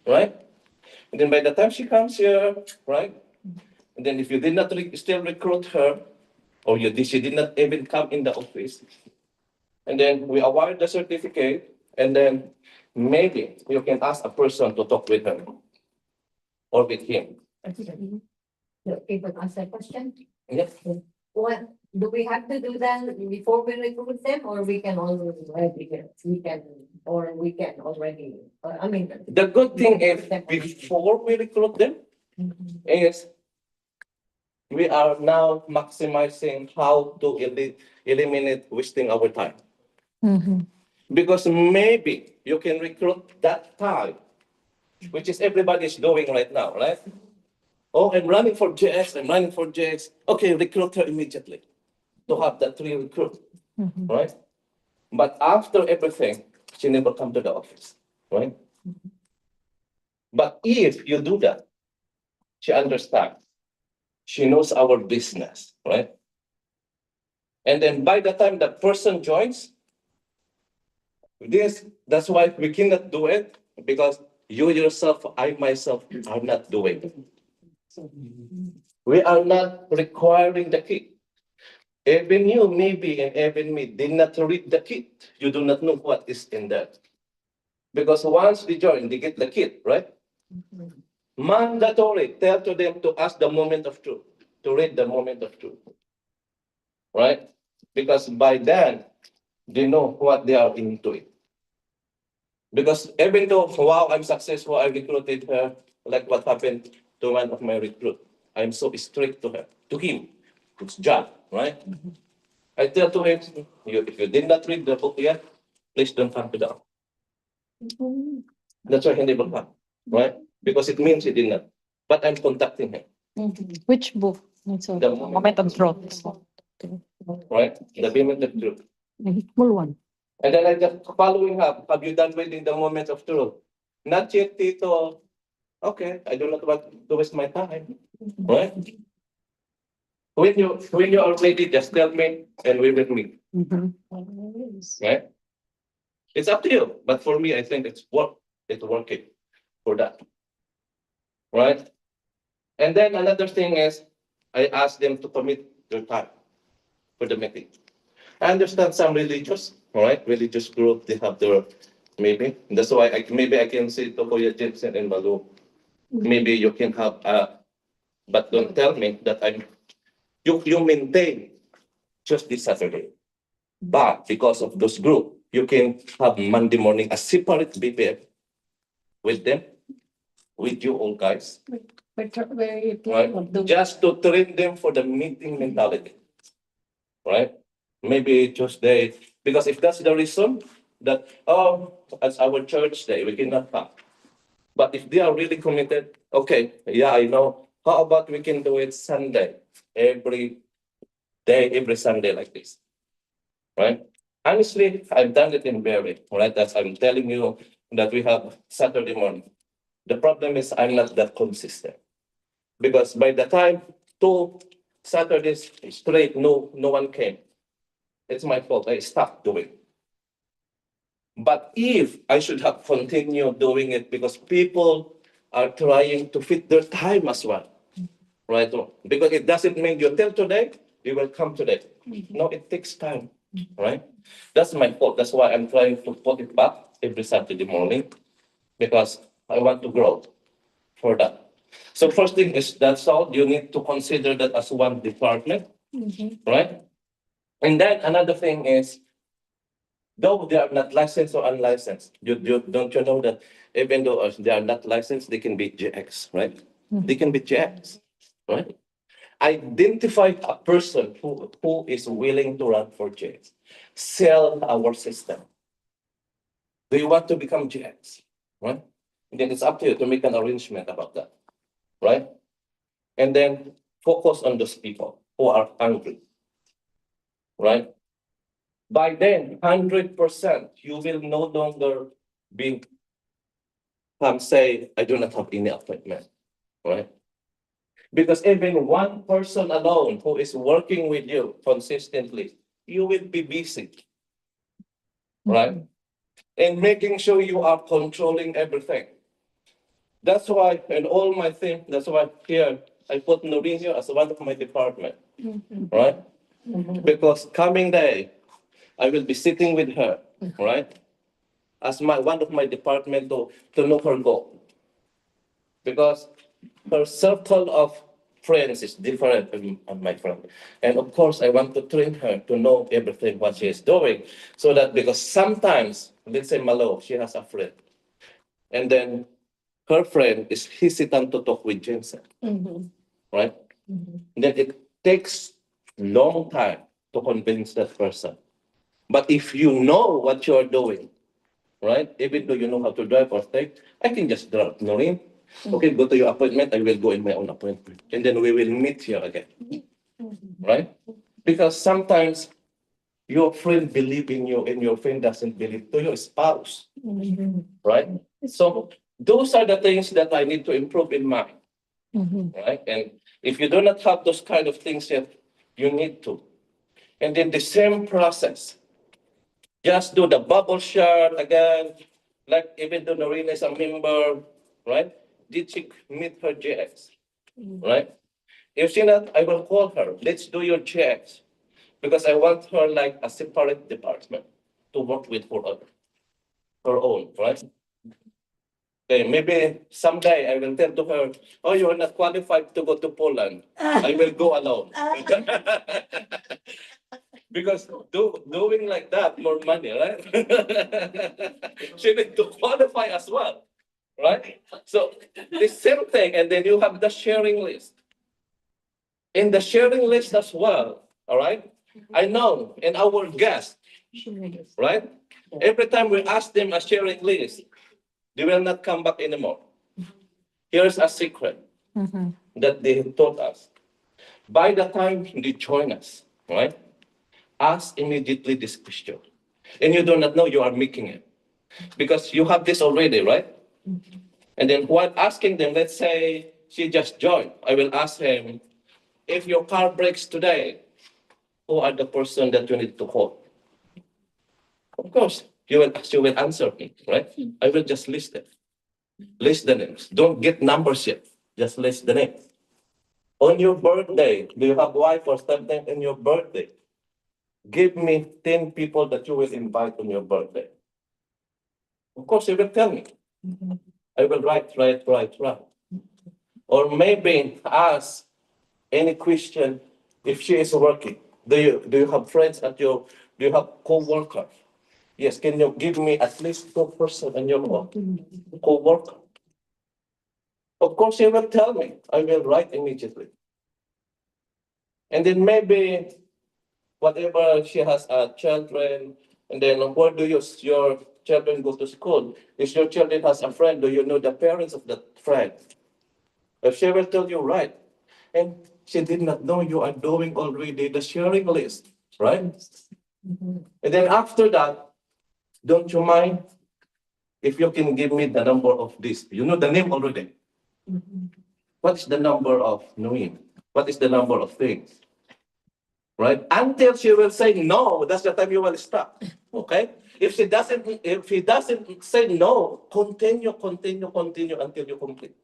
Right? And then by the time she comes here, right? And then if you did not still recruit her, or she did not even come in the office, and then we award the certificate, and then maybe you can ask a person to talk with her or with him. People ask that question. Yes. What, do we have to do that before we recruit them, or we can already, we can already, I mean. The good thing is before we recruit them is we are now maximizing how to eliminate wasting our time. Because maybe you can recruit that time, which is everybody's doing right now, right? Oh, I'm running for JX, I'm running for JX. Okay, recruit her immediately to have that 3 recruit, right? But after everything, she never come to the office, right? But if you do that, she understands. She knows our business, right? And then by the time that person joins, that's why we cannot do it, because you yourself, I myself, are not doing it. We are not requiring the kit. Even you, maybe, and even me, did not read the kit. You do not know what is in there. Because once they join, they get the kit, right? Mandatory, tell to them to ask the moment of truth, to read the moment of truth. Right? Because by then, they know what they are into it. Because even though, wow, I'm successful, I recruited her, like what happened to one of my recruit. I'm so strict to her, to him. It's job, right? I tell to him, if you did not read the book yet, please don't come to the office. That's why he never come, right? Because it means he did not. But I'm contacting him, Which book? The Moment of truth. right? The moment of truth. Full one. And then I just following up, have you done reading the moment of truth? Not yet, Tito. Okay, I do not want to waste my time, right? When you are ready, just tell me and we will meet, right? It's up to you, but for me, I think it's working for that, right? And then another thing is, I ask them to commit their time for the meeting. I understand some religious, all right, religious group, they have their, maybe, that's why maybe I can say to Kuya Jensen and Malu, maybe you can have, but don't tell me that you maintain just this Saturday. But because of those group, you can have Monday morning a separate BPF with them, with you all guys, right? Just to train them for the meeting mentality. right? Maybe Tuesday, because if that's the reason that, oh, as our church day, we cannot come. But if they are really committed, okay, yeah, I know. How about we can do it Sunday, every day, every Sunday like this, right? Honestly, I've done it in Berry, right? As I'm telling you that we have Saturday morning. The problem is I'm not that consistent because by the time 2 Saturdays straight, no one came. It's my fault. I stopped doing. But if I should have continued doing it because people are trying to fit their time as well, right? Because it doesn't mean you tell today, you will come today. No, it takes time, right? That's my fault. That's why I'm trying to put it back every Saturday morning because I want to grow for that. So first thing is that's all. You need to consider that as one department, right? And then another thing is, though they are not licensed or unlicensed, don't you know that even though they are not licensed, they can be GX, right? They can be GX, right? Identify a person who is willing to run for GX. Sell our system. Do you want to become GX, right? Then it's up to you to make an arrangement about that, right? And then focus on those people who are hungry, right? By then, 100%, you will no longer be say, I do not have any appointment, right? Because even one person alone who is working with you consistently, you will be busy, right? And making sure you are controlling everything. That's why in all my thing, that's why here I put Norinio as one of my department, right? Because coming day, I will be sitting with her, right? As my one of my department to know her goal. Because her circle of friends is different from my friend. And of course, I want to train her to know everything what she is doing. So that because sometimes, let's say Malo, she has a friend. And then her friend is hesitant to talk with Jensen, right? Then it takes long time to convince that person. But if you know what you're doing, right? Even though you know how to drive or take, I can just drive, Noreen. Okay, go to your appointment. I will go in my own appointment. And then we will meet here again, right? Because sometimes your friend believe in you and your friend doesn't believe to your spouse, right? So those are the things that I need to improve in mine, right? And if you do not have those kind of things yet, you need to. And then the same process. Just do the bubble shot again, like even though Noreen is a member, right? Did she meet her GX, right? If she not, I will call her. Let's do your GX because I want her like a separate department to work with her own, right? Okay, maybe someday I will tell to her, oh, you are not qualified to go to Poland. I will go alone. Because doing like that, more money, right? She need to qualify as well, right? So the same thing, and then you have the sharing list. In the sharing list as well, all right? I know in our guests, right? Every time we ask them a sharing list, they will not come back anymore. Here's a secret that they told us. By the time they join us, right? Ask immediately this question. And you do not know you are making it because you have this already, right? And then while asking them, let's say she just joined, I will ask him, if your car breaks today, who are the person that you need to call? Of course, she will answer me, right? I will just list them. List the names. Don't get numbers yet. Just list the names. On your birthday, do you have wife or something in your birthday? Give me 10 people that you will invite on your birthday. Of course, you will tell me. I will write. Or maybe ask any question if she is working. Do you have friends at your, do you have co-workers? Yes, can you give me at least 2 person in your co-worker? Of course, she will tell me. I will write immediately. And then maybe whatever she has children, and then where do your children go to school? If your children has a friend, do you know the parents of that friend? If she will tell you right, and she did not know you are doing already the sharing list, right? And then after that, don't you mind if you can give me the number of this? You know the name already. What is the number of knowing? What is the number of things? Right? Until she will say no, that's the time you will stop. Okay? If he doesn't say no, continue until you complete.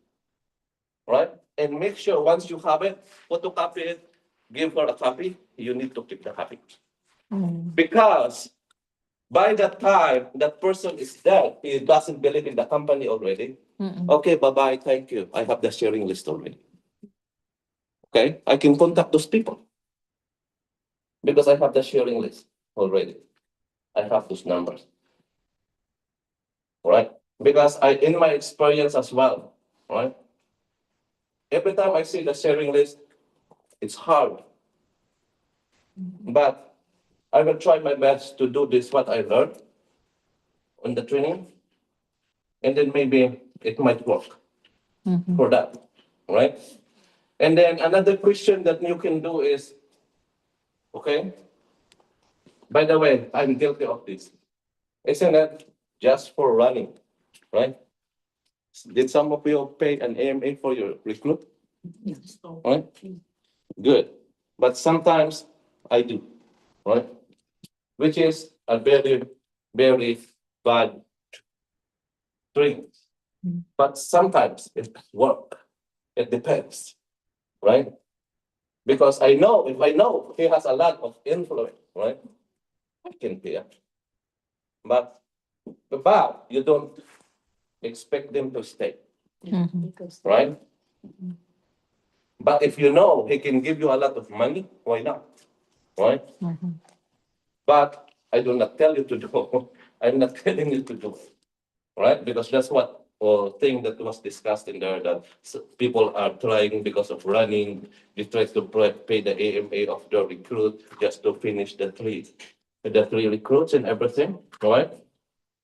Right? And make sure once you have it, photocopy it, give her a copy, you need to keep the copy. Because by the time that person is dead, he doesn't believe in the company already. Okay, bye-bye, thank you. I have the sharing list already. Okay, I can contact those people because I have the sharing list already. I have those numbers, right? Because in my experience as well, right? Every time I see the sharing list, it's hard, but I will try my best to do this what I learned on the training, and then maybe it might work for that, right? And then another question that you can do is, okay, by the way, I'm guilty of this. Isn't it just for running, right? Did some of you pay an AMA for your recruit? Right? Good. But sometimes I do, right? Which is a very, very bad thing. But sometimes it works. It depends, right? Because if I know he has a lot of influence, right? I can pay. But you don't expect them to stay, right? But if you know he can give you a lot of money, why not? Right? But I do not tell you to do. I'm not telling you to do, right? Because that's what thing that was discussed in there that people are trying because of running. They try to pay the AMA of the recruit just to finish the three recruits and everything, right?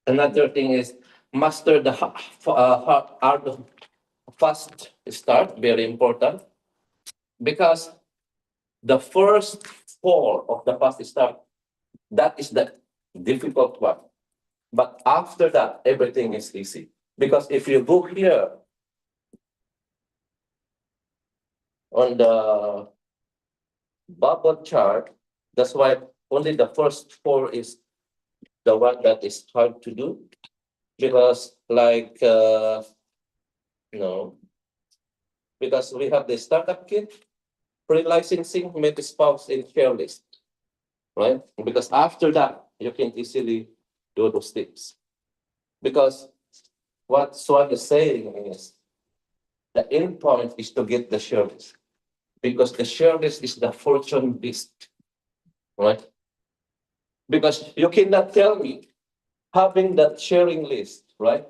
Another thing is master the art of fast start, very important, because the first four of the fast start, that is the difficult one. But after that, everything is easy. Because if you go here on the bubble chart, that's why only the first four is the one that is hard to do. Because no, because we have the startup kit, pre-licensing, make spouse, and share list, right? Because after that, you can easily do those things. Because what Swan is saying is the end point is to get the share list. Because the share list is the fortune list, right? Because you cannot tell me having that sharing list, right?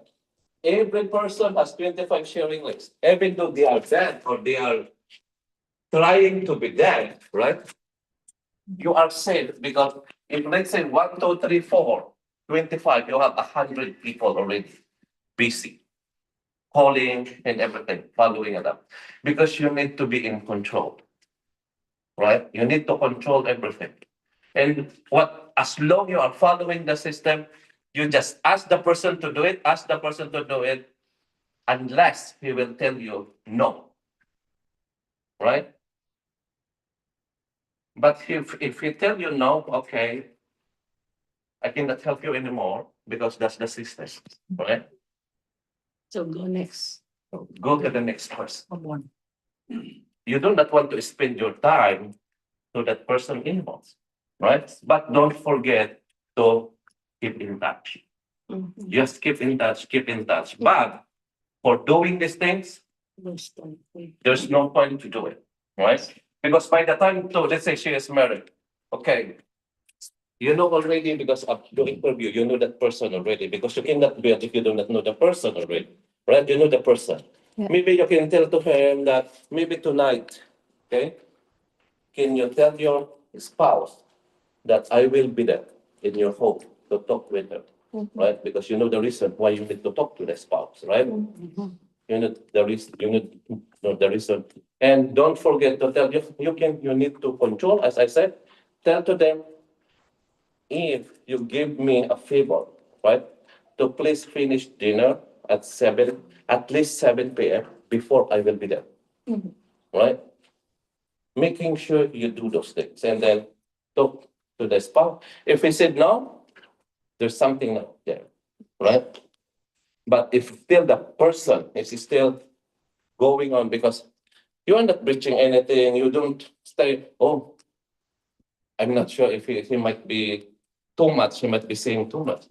Every person has 25 sharing lists, even though they are dead or they are trying to be dead, right? You are safe because if let's say 1, 2, 3, 4, 25, you have 100 people already busy, calling and everything, following it up. Because you need to be in control, right? You need to control everything. And as long you are following the system, you just ask the person to do it, unless he will tell you no, right? But if he tell you no, okay, I cannot help you anymore because that's the system, right? So go next. Go to the next person. Come on. You do not want to spend your time to that person anymore, right? But don't forget to keep in touch. Just keep in touch, keep in touch. But for doing these things, there's no point to do it, right? Because by the time, let's say she is married, okay, you know already because of the interview, you know that person already because you cannot build if you do not know the person already, right? You know the person. Yeah. Maybe you can tell to him that maybe tonight, okay, can you tell your spouse that I will be there in your home to talk with her, right? Because you know the reason why you need to talk to the spouse, right? You know the reason, you need to know the reason. And don't forget to tell you need to control, as I said, tell to them, if you give me a favor, right, to please finish dinner at 7, at least 7 p.m. before I will be there, right? Making sure you do those things and then talk to the spouse. If he said no, there's something not there, right? But if still the person is still going on because you are not breaching anything, you don't stay, oh, I'm not sure if he might be too much, he might be saying too much.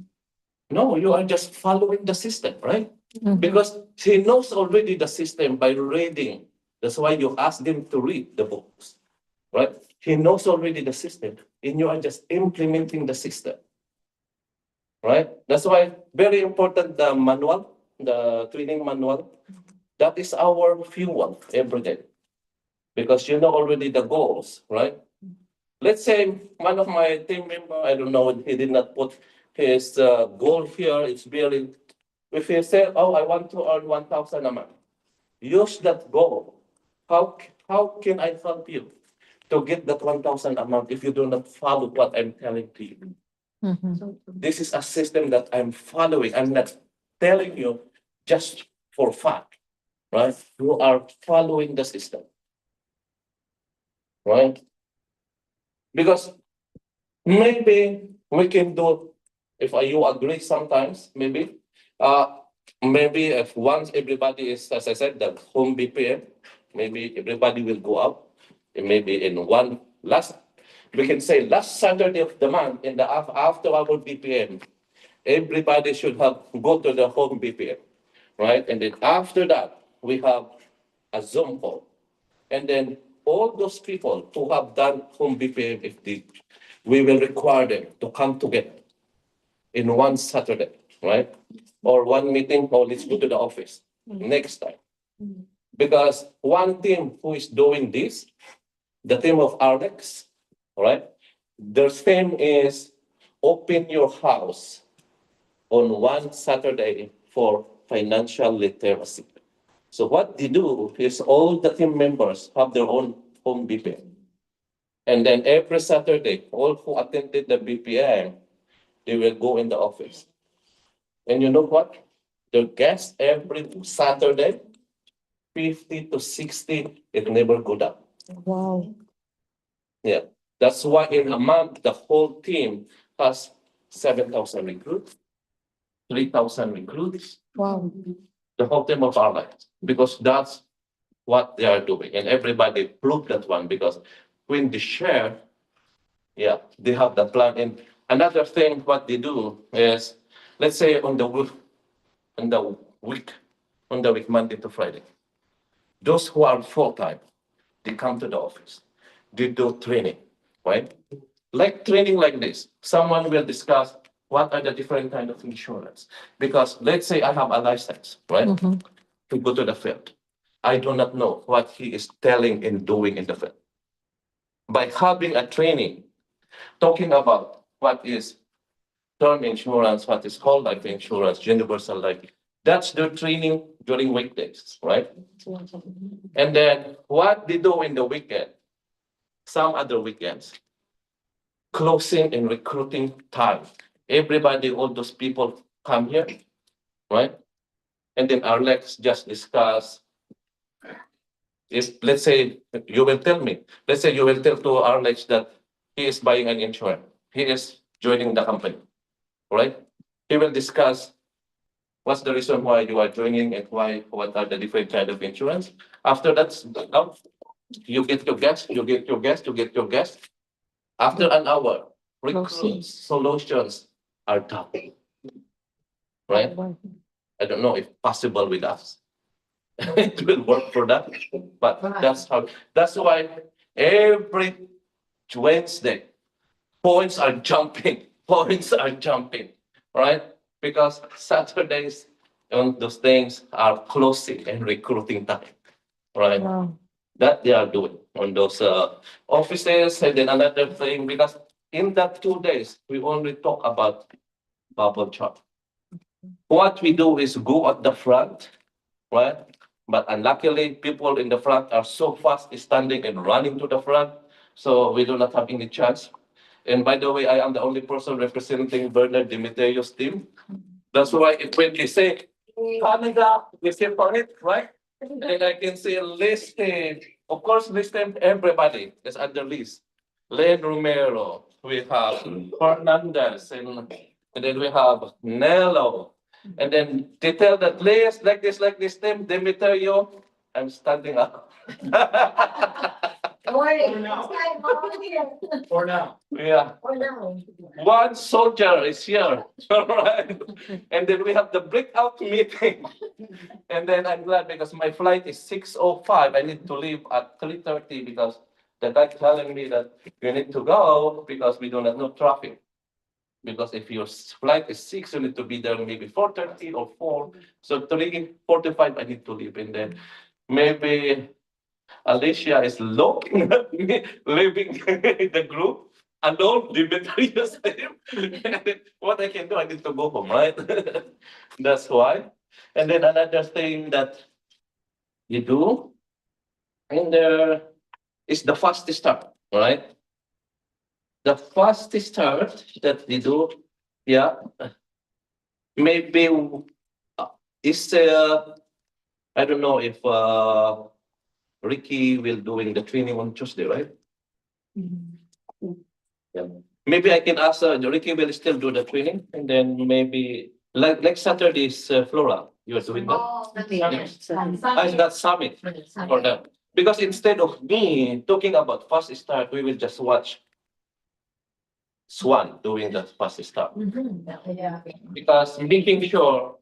No, you are just following the system, right? Because he knows already the system by reading. That's why you ask them to read the books, right? He knows already the system, and you are just implementing the system, right? That's why very important the manual, the training manual. That is our fuel every day, because you know already the goals, right? Let's say one of my team member, I don't know, he did not put his goal here. It's really, if he said, oh, I want to earn 1,000 a month, use that goal. How can I help you to get that 1,000 a month if you do not follow what I'm telling to you? This is a system that I'm following. I'm not telling you just for fun, right? You are following the system, right? Because maybe we can do, if you agree sometimes, maybe if once everybody is, as I said, the home BPM, maybe everybody will go out. And maybe in one last, we can say last Saturday of the month in the after our BPM, everybody should have go to the home BPM, right? And then after that, we have a Zoom call. And then all those people who have done home BPM, we will require them to come together in one Saturday, right? Or one meeting, or let's go to the office next time. Because one team who is doing this, the team of Alex, right? Their theme is open your house on one Saturday for financial literacy. So what they do is all the team members have their own home BPM. And then every Saturday, all who attended the BPM, they will go in the office. And you know what? The guests every Saturday, 50 to 60, it never go down. Wow. Yeah. That's why in a month, the whole team has 7,000 recruits, 3,000 recruits, Wow. the whole team of our lives, because that's what they are doing. And everybody proved that one because when they share, yeah, they have the plan. And another thing, what they do is, let's say on the week, Monday to Friday, those who are full-time, they come to the office, they do training, right? Like training like this, someone will discuss what are the different kind of insurance. Because let's say I have a license, right? To go to the field. I do not know what he is telling and doing in the field. By having a training, talking about what is term insurance, what is whole life insurance, universal life, that's their training during weekdays, right? And then what they do in the weekend, some other weekends, closing and recruiting time. Everybody, all those people come here, right? And then our let's just discuss is, let's say you will tell me, let's say you will tell to Alex that he is buying an insurance, he is joining the company, right? He will discuss what's the reason why you are joining and what are the different kind of insurance. After that, you get your guest, you get your guest, you get your guest. After an hour, recruits, solutions are done, right? I don't know if possible with us. It will work for that, but that's why every Wednesday, points are jumping, points are jumping, right? Because Saturdays and those things are closing and recruiting time, right? That they are doing on those offices. And then another thing, because in that 2 days, we only talk about bubble chart. What we do is go at the front, right? But unluckily, people in the front are so fast standing and running to the front, so we do not have any chance. And by the way, I am the only person representing Bernard Dimitrio's team. That's why when they say Canada, we say for it, right? And I can say listed, of course, listed everybody is under list. Len Romero, we have Fernandez, and then we have Nello. And then they tell that list like this, name, Demeterio, I'm standing up. For now. Yeah. One soldier is here, right? And then we have the breakout meeting. And then I'm glad because my flight is 6:05. I need to leave at 3:30 because the guy telling me that you need to go because we do not know traffic. Because if your flight is 6, you need to be there maybe 4:30 or 4. So 3:45, I need to leave. And then maybe Alicia is looking at me, leaving the group alone, Demetrius name. What I can do, I need to go home, right? That's why. And then another thing that you do, and there is the fast start, right? The fast start that we do, yeah, maybe is I don't know if Ricky will doing the training on Tuesday, right? Yeah. Maybe I can ask Ricky will still do the training, and then maybe like Saturday's Flora, you are doing that. Oh, Yes. It's that summit for that. Because instead of me talking about fast start, we will just watch Swan doing the fast start. Yeah. Because making sure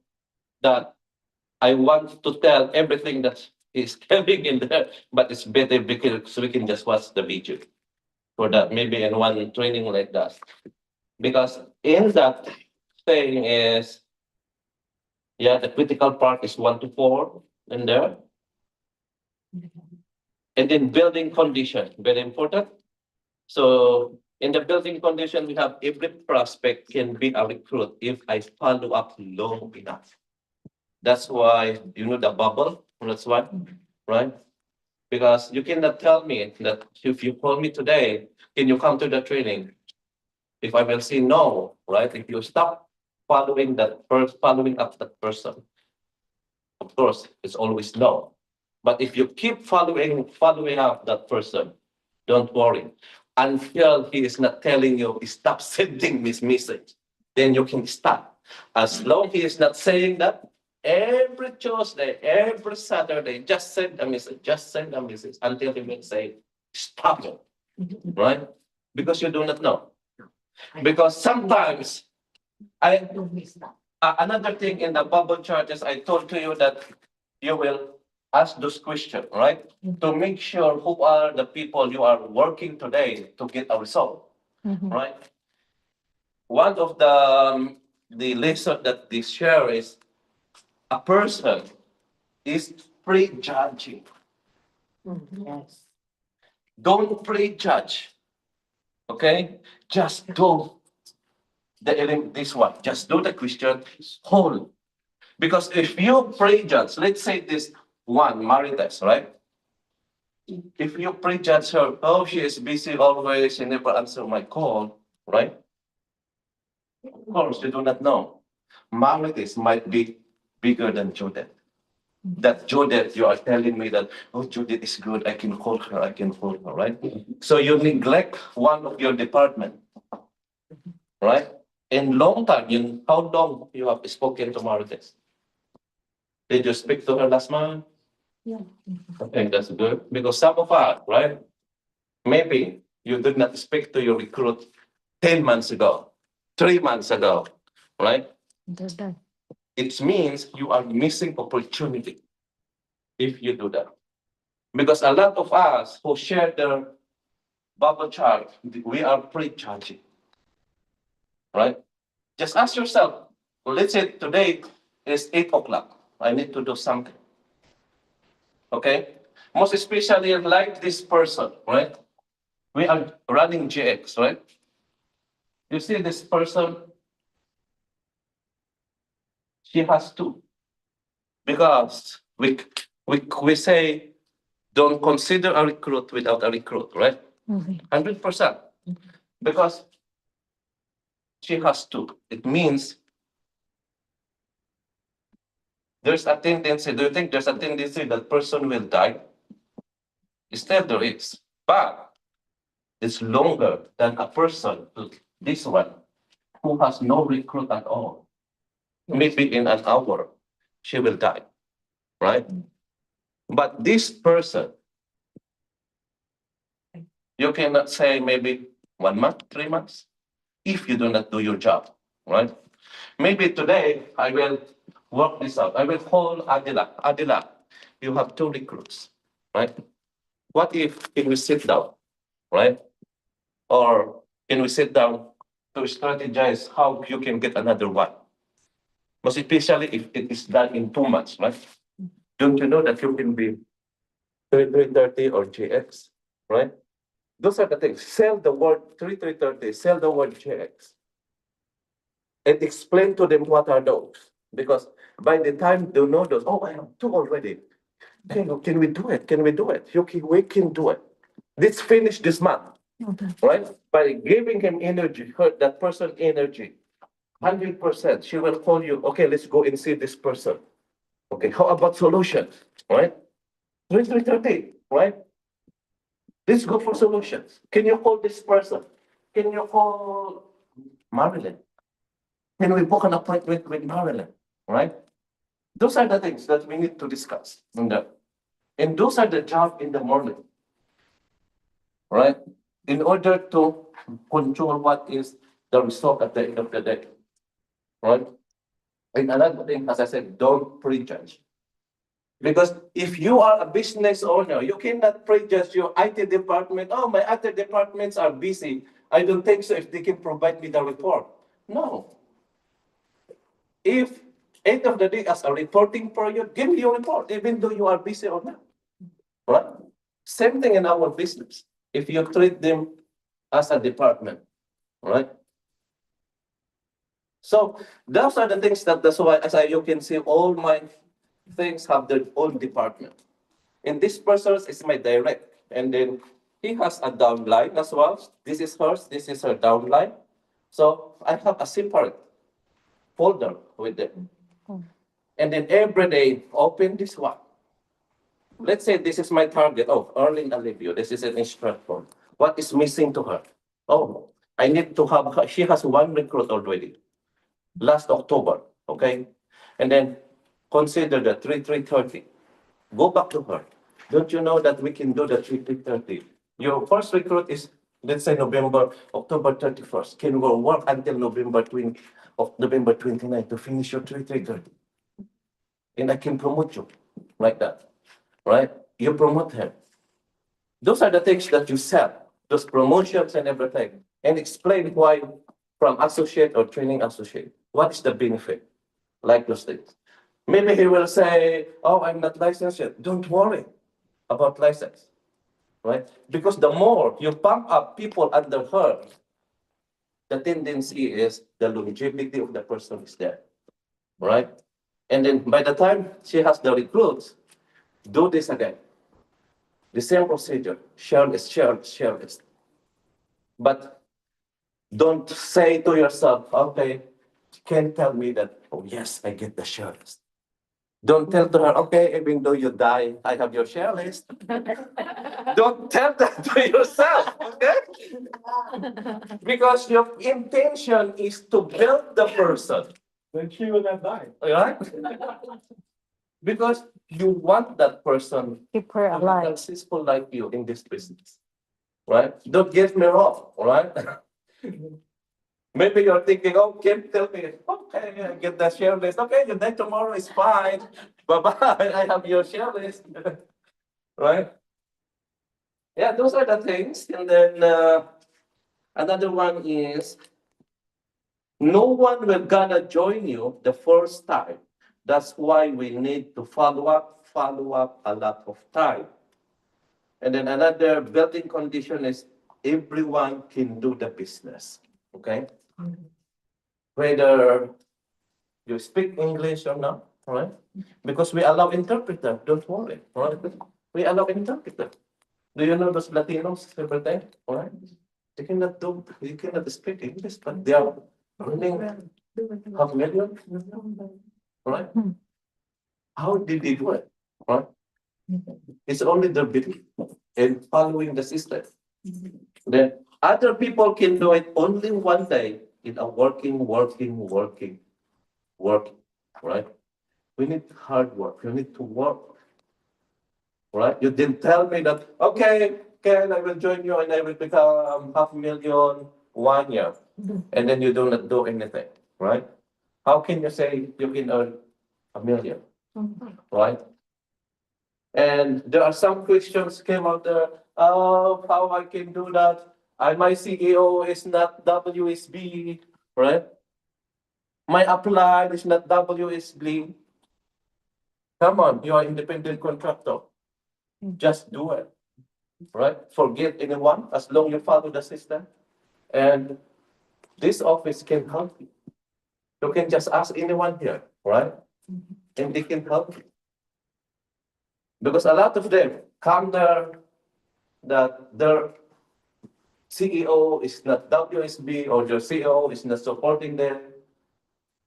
that I want to tell everything that he's telling in there, but it's better because we can just watch the video for that, maybe in one training like that. Because in that thing is, yeah, the critical part is 1 to 4 in there. And then building condition, very important. So in the building condition, we have every prospect can be a recruit if I follow up long enough. That's why, you know, the bubble, that's why, right? Because you cannot tell me that if you call me today, can you come to the training? If I will say no, right? If you stop following following up that person, of course, it's always no. But if you keep following up that person, don't worry. Until he is not telling you, stop sending this message, then you can stop. As long he is not saying that, every Tuesday, every Saturday, just send a message until he will say, stop it, right? Because you do not know. Because sometimes another thing in the bubble charges, I told to you that you will ask those questions, right? To make sure who are the people you are working today to get a result, right? One of the lesson that they share is a person is prejudging. Yes. Don't prejudge, okay? Just do this one. Just do the question whole. Because if you prejudge, let's say this one, Marites, right? If you prejudge her, oh, she is busy always, she never answer my call, right? Of course, you do not know. Marites might be bigger than Judith. That Judith, you are telling me that, oh, Judith is good, I can call her, right? So you neglect one of your department, right? In long time, how long you have spoken to Marites? Did you speak to her last month? Yeah. Okay, that's good. Because some of us, right? Maybe you did not speak to your recruit 10 months ago, 3 months ago, right? It means you are missing opportunity if you do that. Because a lot of us who share the bubble chart, we are prejudging, right? Just ask yourself, let's say today is 8 o'clock. I need to do something. Okay? Most especially like this person, right? We are running GX, right? You see this person, she has to. Because we say, don't consider a recruit without a recruit, right? 100%. Because she has to. It means there's a tendency. Do you think there's a tendency that person will die? Still there is. But it's longer than a person, this one, who has no recruit at all. Maybe in an hour, she will die, right? But this person, you cannot say maybe 1 month, 3 months, if you do not do your job, right? Maybe today I will work this out. I will call Adila. Adila, you have 2 recruits, right? What if can we sit down, right? Or can we sit down to strategize how you can get another one? Most especially if it is done in 2 months, right? Don't you know that you can be 3330 or GX, right? Those are the things. Sell the word 3330, sell the word GX. And explain to them what are those. Because by the time they know those, oh, I have 2 already. Can we do it? Can we do it? Okay, we can do it. Let's finish this month, right? By giving him energy, that person energy, 100%, she will call you, okay, let's go and see this person. Okay, how about solutions, right? 3330, right? Let's go for solutions. Can you call this person? Can you call Marilyn? Can we book an appointment with Marilyn, right? Those are the things that we need to discuss. And those are the job in the morning, right? In order to control what is the result at the end of the day, right? And another thing, as I said, don't prejudge. Because if you are a business owner, you cannot prejudge your IT department. Oh, my other departments are busy. I don't think so if they can provide me the report. No. If end of the day as a reporting period, give me your report, even though you are busy or not. Right? Same thing in our business. If you treat them as a department, right? So those are the things that's why, you can see, all my things have their own department. And this person is my direct, and then he has a downline as well. This is hers, this is her downline. So I have a separate folder with them. And then every day, open this one. Let's say this is my target. Oh, Arlene Alivio, this is an instructor. What is missing to her? Oh, I need to have her. She has 1 recruit already, last October, okay? And then consider the 3330. Go back to her. Don't you know that we can do the 3330? Your first recruit is, let's say, October 31st. Can we work until November 29 to finish your 3330? And I can promote you like that, right? You promote him. Those are the things that you sell, those promotions and everything, and explain why from associate or training associate. What's the benefit? Like those things. Maybe he will say, oh, I'm not licensed yet. Don't worry about license, right? Because the more you pump up people under her, the tendency is the longevity of the person is there, right? And then by the time she has the recruits, do this again. The same procedure, share list, share list. But don't say to yourself, okay, you can tell me that, oh yes, I get the share list. Don't tell to her, okay, even though you die, I have your share list. Don't tell that to yourself, okay? Because your intention is to build the person, Then she will not die. right? Because you want that person Keep her to be alive. successful like you in this business, right? Don't get me wrong, right? Maybe you're thinking, oh, Kim, tell me, okay, I get the share list. Okay, you die tomorrow is fine. Bye-bye, I have your share list. Right? Yeah, those are the things. And then another one is, no one will gonna join you the first time. That's why we need to follow up a lot of time. And then another building condition is everyone can do the business. Okay? Whether you speak English or not, all right? Because we allow interpreter, don't worry, all right? We allow interpreter. Do you know those Latinos everything, all right? They cannot speak English, but they are earning half million, all right? How did they do it, all right? It's only the belief and following the system. Then other people can do it only one day in a working, right? We need hard work. You need to work, right? You didn't tell me that, okay, Ken, I will join you and I will become half million 1 year. And then you do not do anything, right? How can you say you can earn 1 million, right? And there are some questions came out there, how I can do that? My CEO is not WSB, right? My applied is not WSB. Come on, you are independent contractor. Just do it, right? Forget anyone as long you follow the system. And this office can help you. You can just ask anyone here, right? And they can help you. Because a lot of them come there that their CEO is not WSB or their CEO is not supporting them,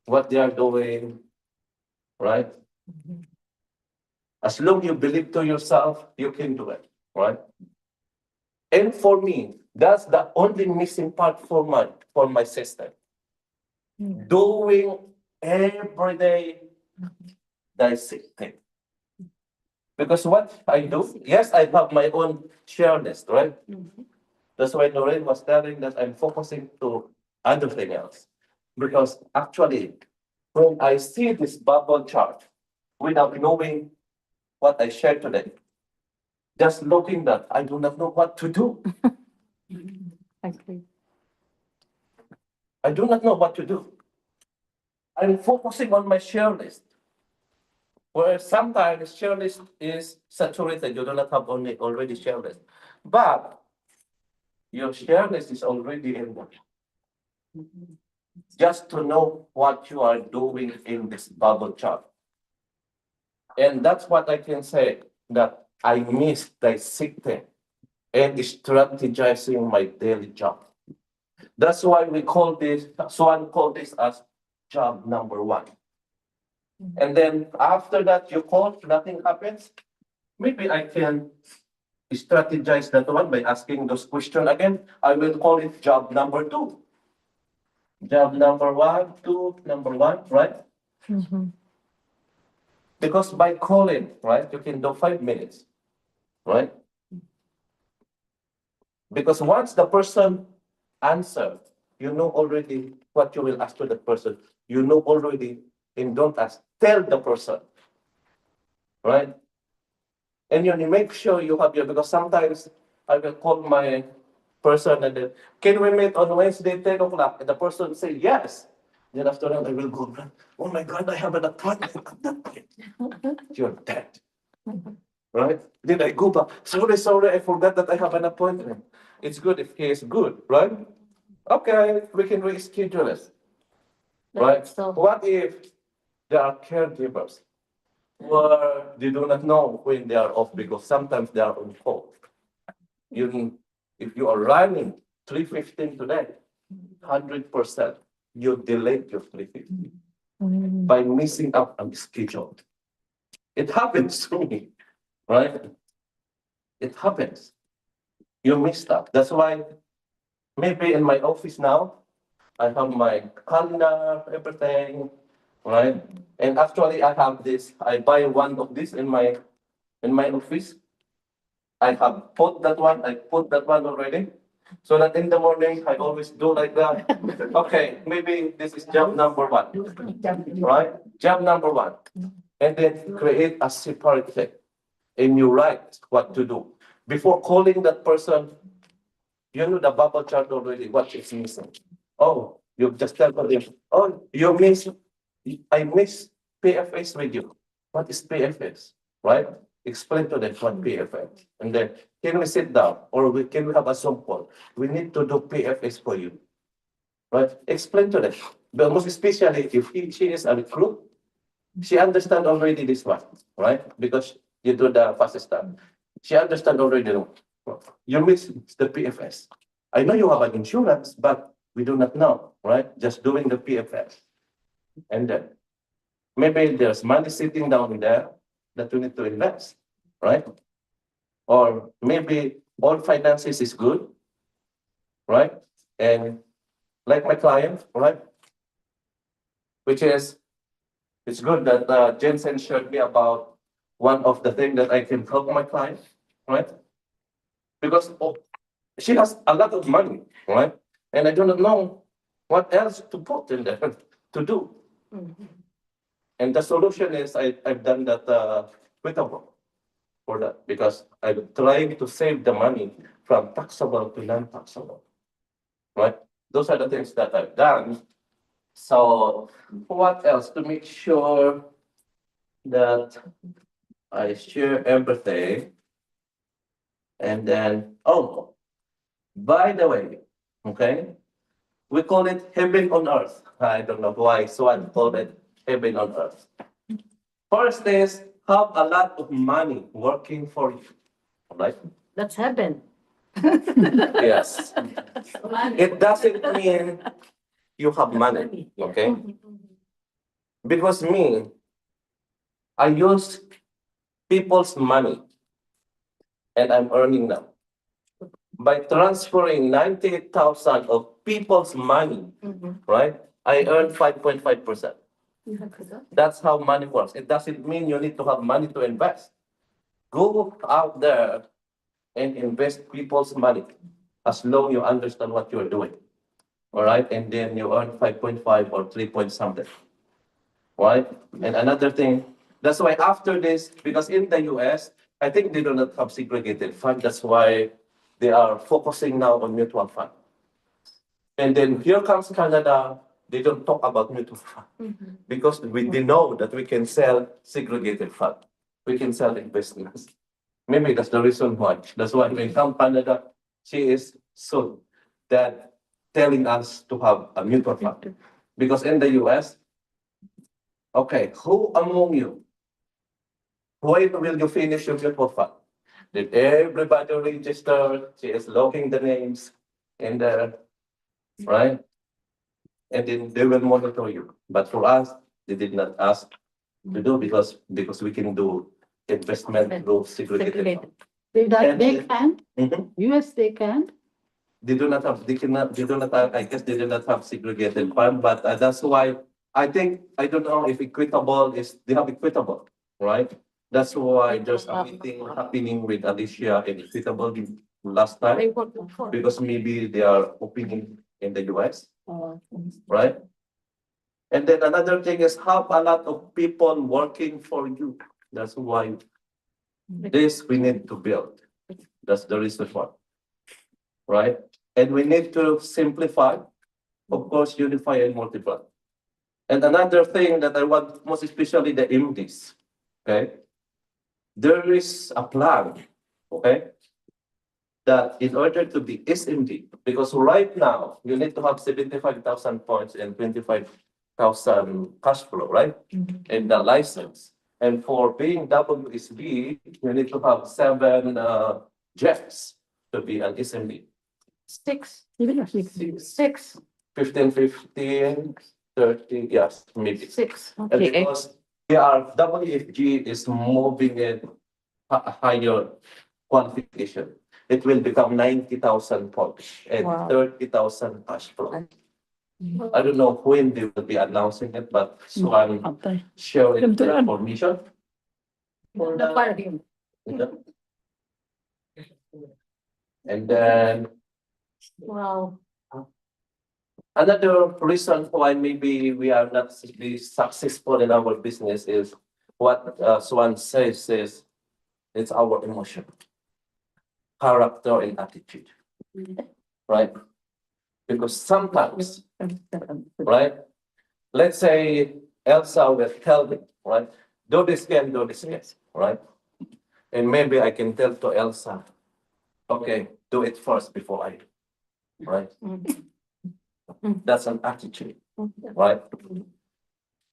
what they are doing, right? As long you believe to yourself, you can do it, right? And for me, that's the only missing part for my system. Doing every day dissecting. Because what I do, yes, I have my own share list, right? That's why Noreen was telling that I'm focusing to other thing else. Because actually, when I see this bubble chart without knowing what I shared today, just looking that I do not know what to do. I do not know what to do. I'm focusing on my share list. Where sometimes share list is saturated, you do not have already share list. But your share list is already in there. Just to know what you are doing in this bubble chart. And that's what I can say, that I miss dissecting and strategizing my daily job. That's why we call this, Swan call this as job number one. And then after that, you call, nothing happens. Maybe I can strategize that one by asking those questions again. I will call it job number two. Job number one, two, number one, right? Because by calling, right, you can do 5 minutes, right? Because once the person answers, you know already what you will ask to the person. You know already, and don't ask, tell the person, right? And you make sure you have your, because sometimes I will call my person and then, can we meet on Wednesday, 10 o'clock? And the person say yes. Then after that, I will go, oh my God, I have an appointment at that point. You're dead. Right? Then I go back, sorry, I forgot that I have an appointment. It's good if he is good, right? Okay, we can reschedule it. Right? So, What if there are caregivers where they do not know when they are off because sometimes they are on call? If you are running 3:15 today, 100% you delayed your 3:15 by missing up on the schedule. It happens to me, right? It happens. You missed up. That's why maybe in my office now, I have my calendar, everything, right? And actually I have this, I buy one of this in my office. I have put that one, I put that one already. So that in the morning, I always do like that. Okay, maybe this is job number one, right? Job number one. And then create a separate thing. And you write what to do. Before calling that person, you know the bubble chart already, what is missing. Oh, you just tell them, oh, I miss PFS with you. What is PFS, right? Explain to them what PFS. And then, can we sit down or can we have a Zoom call? We need to do PFS for you. right? Explain to them. But most especially if she is a recruit, she understand already this one, right? Because you do the fast start. She understand already. You miss the PFS. I know you have an insurance, but we do not know, right? Just doing the PFS. And then maybe there's money sitting down there that we need to invest, right? Or maybe all finances is good, right? And like my client, right? Which is, it's good that Jensen showed me about one of the things that I can help my client, right? Because she has a lot of money, right? And I do not know what else to put in there to do. And the solution is I've done that quitable for that because I'm trying to save the money from taxable to non-taxable, right? Those are the things that I've done. So what else to make sure that I share everything? And then, oh, by the way, okay, we call it heaven on earth. I don't know why Swan called it heaven on earth. First is have a lot of money working for you, right? That's heaven. Yes. It doesn't mean you have money, okay? Because me, I use people's money and I'm earning now. By transferring 98,000 of people's money, right? I earn 5.5%. That's how money works. It doesn't mean you need to have money to invest. Go out there and invest people's money as long you understand what you're doing. All right, and then you earn 5.5 or 3 point something. Right? And another thing, that's why after this, because in the US, I think they do not have segregated fund. That's why they are focusing now on mutual fund. And then here comes Canada, they don't talk about mutual fund because they know that we can sell segregated fund. We can sell investments. Maybe that's the reason why. That's why when come Canada, she is so that telling us to have a mutual fund. Because in the US, okay, who among you, when will you finish your mutual fund? Did everybody register? She is logging the names in there, right? And then they will monitor you. But for us, they did not ask to do because we can do investment through segregated fund. They And- can, Mhm. US they can. They do not have, they do not have, I guess they do not have segregated fund, but that's why I think, I don't know if equitable is, they have equitable, right? That's why there's a meeting happening with Alicia and equitable last time, because maybe they are opening in the US, right? And then another thing is have a lot of people working for you. That's why this we need to build. That's the reason why. Right? And we need to simplify, of course, unify and multiply. And another thing that I want, most especially the MDs, okay? There is a plan, okay? That in order to be SMD, because right now you need to have 75,000 points and 25,000 cash flow, right? And the license. And for being WSB, you need to have 7 jets to be an SMD. 6. 6. 15, 15, 30, yes, maybe. 6. And because WFG is moving in a higher qualification, it will become 90,000 points and 30,000 cash flow. I don't know when they will be announcing it, but so I'm sharing the information. And then Wow. another reason why maybe we are not be successful in our business is what Swan says is it's our emotion, character, and attitude, right? Because sometimes, right? Let's say Elsa will tell me, right? Do this again, right? And maybe I can tell to Elsa, okay, do it first before I do, right? That's an attitude, right?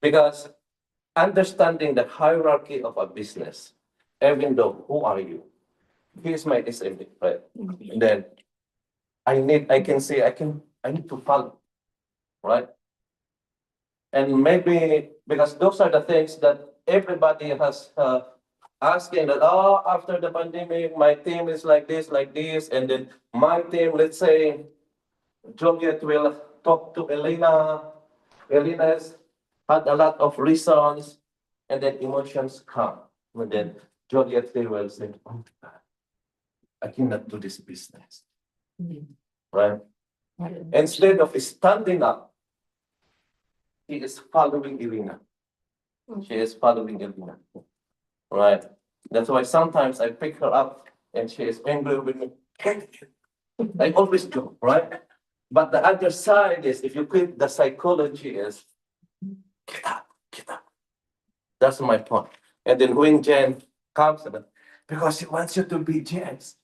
Because understanding the hierarchy of a business, even though who are you? Here's my SME, right? And then I can say, I need to follow, right? And maybe because those are the things that everybody has asking that, oh, after the pandemic, my team is like this, and then my team, let's say, Juliet will talk to Elena. Elena has had a lot of reasons, and then emotions come. And then Juliet will say, oh, God, I cannot do this business. Right? Instead of standing up, he is following Elena. She is following Elena. Right? That's why sometimes I pick her up and she is angry with me. I always joke, right? But the other side is, if you quit the psychology is, get up, get up. That's my point. And then when Jen comes, because she wants you to be Jen's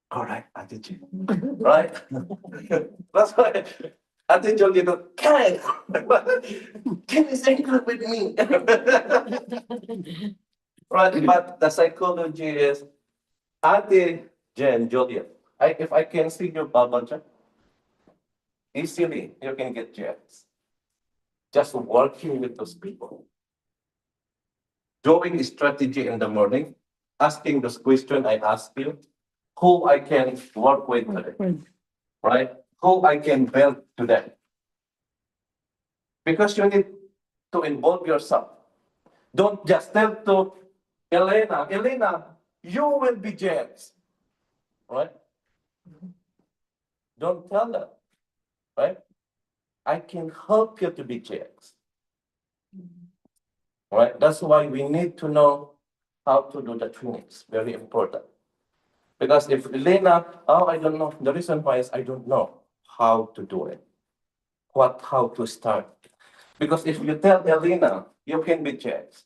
correct attitude, right? That's why attitude, you go, Ken, Ken is angry with me. Right, but the psychology is, Ate Jen, Julia, if I can see your bubble, Jen, easily you can get jets. Just working with those people. Doing strategy in the morning, asking those questions I ask you, who I can work with today, right? Who I can build today. Because you need to involve yourself. Don't just tell to Elena, Elena, you will be James, right? Don't tell them, right? I can help you to be James. Right? That's why we need to know how to do the trainings. Very important. Because if Elena, oh, I don't know. The reason why is I don't know how to do it. How to start. Because if you tell Elena, you can be James.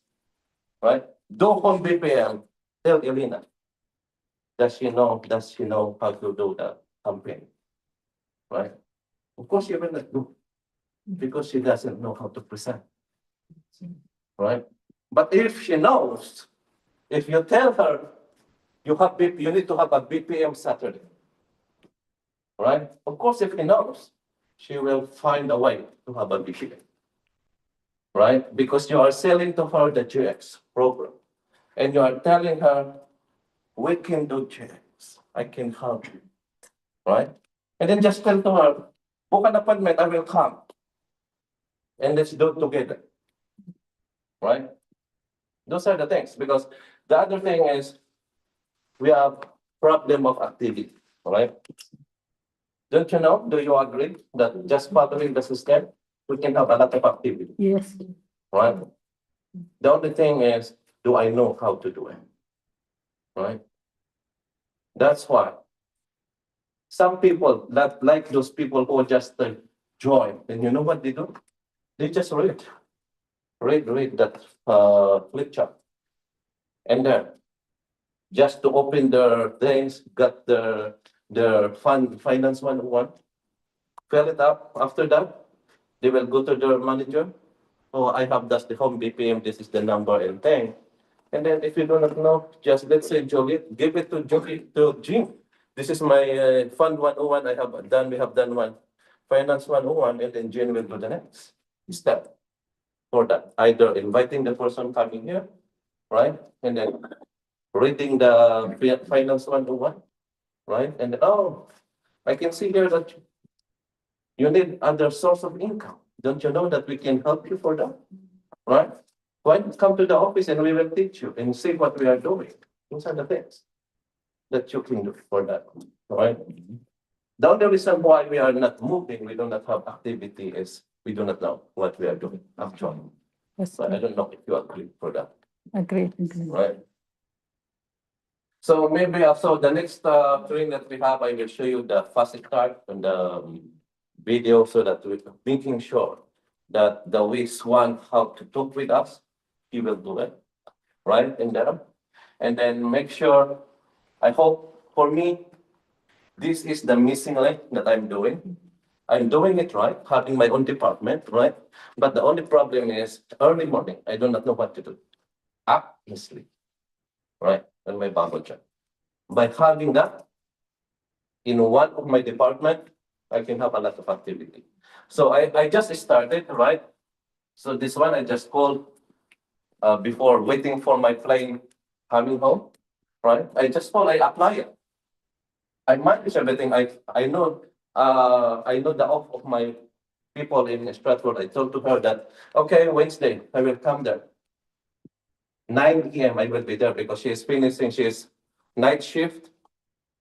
Right? Do home BPM, tell Elena. Does she know how to do the campaign? Right? Of course, she will not do because she doesn't know how to present. Right? But if she knows, if you tell her you need to have a BPM Saturday, right? Of course, if she knows, she will find a way to have a BPM, right? Because you are selling to her the GX program, and you are telling her, we can do GX. I can help you, right? And then just tell to her, book an appointment, I will come, and let's do it together, right? Those are the things, because the other thing is we have problem of activity, right? Don't you know? Do you agree that just following the system, we can have a lot of activity, Yes. right? The only thing is, do I know how to do it, right? That's why some people that like those people who just join, and you know what they do? They just read that flip chart, and then just to open their things, got their finance 101, fill it up. After that, they will go to their manager. Oh, I have that's the home BPM. This is the number and thing. And then if you do not know, just let's say Jolie, give it to Jolie to Jim. This is my fund 101. We have done one finance 101, and then Jim will do the next step for that. Either inviting the person coming here, right? And then reading the finance 101, right? And oh, I can see here that you need other source of income. Don't you know that we can help you for that, right? Why not come to the office and we will teach you and see what we are doing. Those are the things that you can do for that, right? The only reason why we are not moving, we do not have activity is we do not know what we are doing actually. Yes, But I don't know if you agree for that, agree. right? So maybe also the next training that we have, I will show you the fast start and the video so that we're making sure that the weeks one how to talk with us, he will do it, right? And then make sure, I hope for me, this is the missing link that I'm doing. I'm doing it right, having my own department, right? But the only problem is early morning, I do not know what to do. Up and sleep, right? And my bubble job. By having that in one of my department, I can have a lot of activity. So I just started, right? So this one I just called before waiting for my plane coming home, right? I just call, I apply it. I manage everything. I know the off of my people in Stratford. I told to her that, okay, Wednesday, I will come there. 9 p.m. I will be there because she is finishing, she is night shift,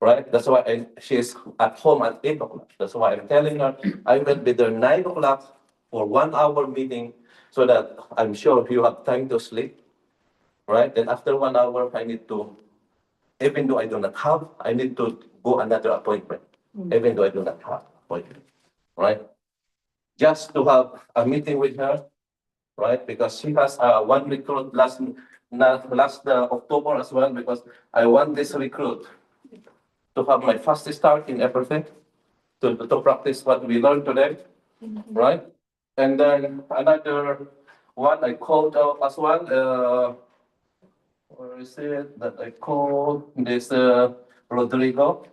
right? That's why she is at home at 8 o'clock. That's why I'm telling her I will be there 9 o'clock for 1 hour meeting so that I'm sure you have time to sleep, right? Then after 1 hour, I need to, even though I do not have, I need to go another appointment, even though I do not have appointment, right? Just to have a meeting with her, right? Because she has one recruit last October as well, because I want this recruit to have my fast start in everything, to practice what we learned today, right? And then another one I called out as well, where is it that I called this Rodrigo,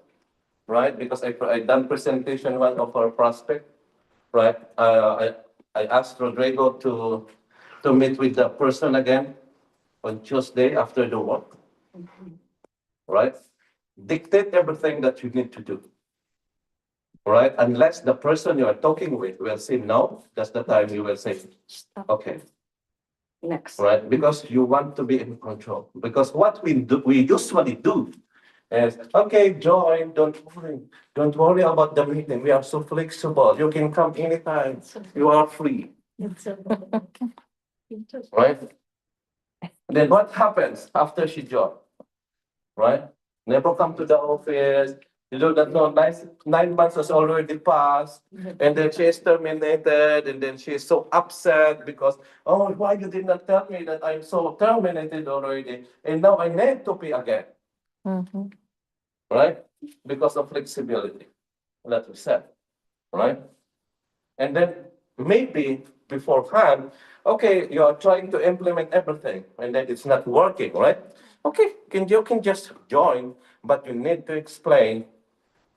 right? Because I done presentation one of our prospect, right? I asked Rodrigo to meet with the person again on Tuesday after the work, right? Dictate everything that you need to do, right? Unless the person you are talking with will say no, that's the time you will say, okay, Next. right? Because you want to be in control. Because what we usually do is, okay, join, don't worry about the meeting. We are so flexible. You can come anytime. You are free, right? Then what happens after she joined, right? Never come to the office. You do not know, 9 months has already passed, and then she is terminated, and then she is so upset because, oh, why you did not tell me that I'm so terminated already, and now I need to pay again, right? Because of flexibility, that we said, right? And then maybe beforehand, okay, you are trying to implement everything, and then it's not working, right? Okay, you can just join, but you need to explain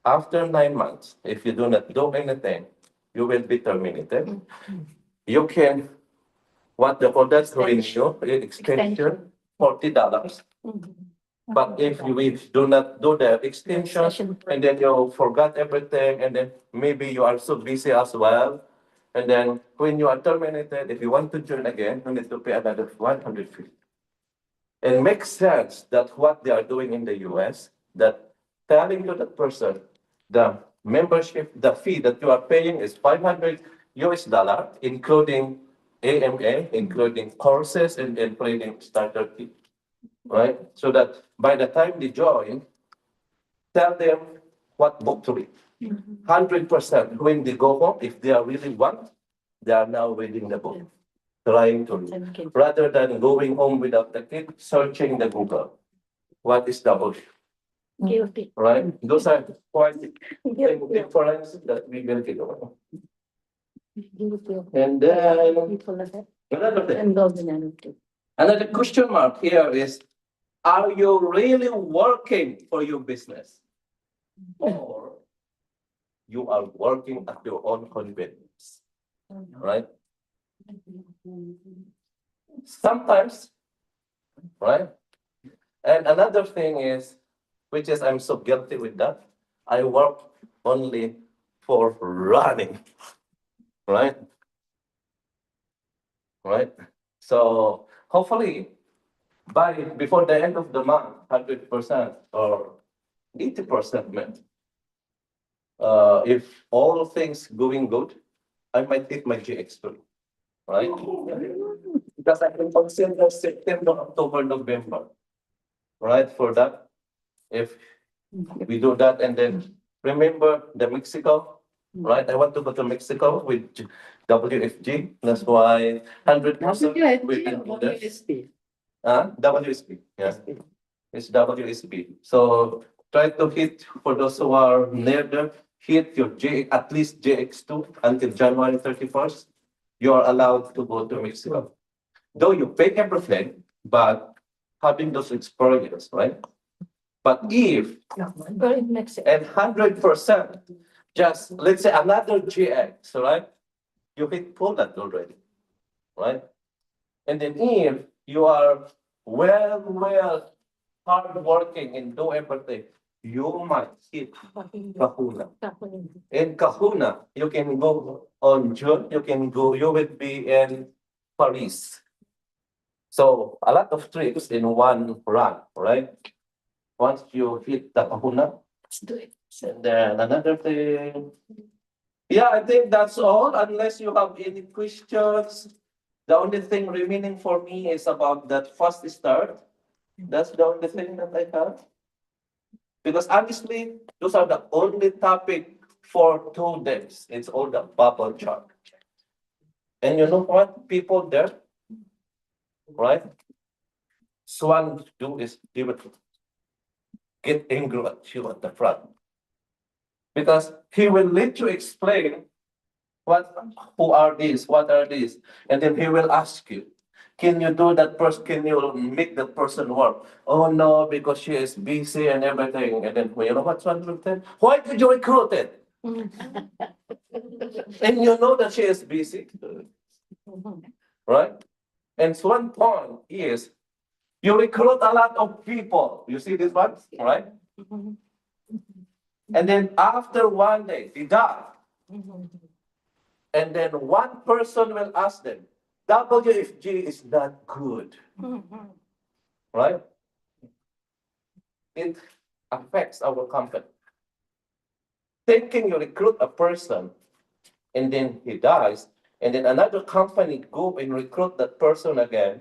after 9 months, if you do not do anything, you will be terminated. You can, what the call that, renew, extension, $40. But if we do not do the extension, and then you forgot everything, and then maybe you are so busy as well, and then when you are terminated, if you want to join again, you need to pay another 150. It makes sense that what they are doing in the US, that telling to the person, the membership, the fee that you are paying is $500, including AMA, including courses and including starter fee, right? So that by the time they join, tell them what book to read. 100% when they go home, if they are really want, they are now reading the book, trying to read, rather than going home without the kid, searching the Google. What is the book? Guilty. Right? Those are quite difference that we will get over. And then another question mark here is, are you really working for your business? Or you are working at your own convenience, right? Sometimes, right? And another thing is, which is I'm so guilty with that, I work only for running, right? Right? So hopefully before the end of the month, 100% or 80% meant. If all things going good, I might hit my GX3, right? Because I can consider September, October, November, right? For that, if we do that, and then remember the Mexico, right? I want to go to Mexico with WFG. That's why 100% we can do that. WSP, yeah. It's WSP. So try to hit for those who are near there, hit your at least JX2 until January 31st, you're allowed to go to Mexico. Though you pay everything, but having those experience, right? But if and 100%, just let's say another GX, right? You hit Poland already, right? And then if you are well hardworking and do everything, you might hit Kahuna. In Kahuna, you can go on June, you will be in Paris. So a lot of trips in one run, right? Once you hit the Kahuna, Let's do it. and then another thing. Yeah, I think that's all, unless you have any questions. The only thing remaining for me is about that fast start. That's the only thing that I have. Because honestly, those are the only topic for 2 days. It's all the bubble chart. And you know what? People there, right? Swan do is they would get angry at you at the front. Because he will let you explain who are these, what are these, and then he will ask you, can you do that person, can you make that person work? Oh no, because she is busy and everything. And then, well, you know what Swan will tell? Why did you recruit it? And you know that she is busy, right? And one point is, you recruit a lot of people. You see this one, right? And then after one day, they die. And then one person will ask them, WFG is not good, right? It affects our company. Thinking you recruit a person and then he dies, and then another company go and recruit that person again.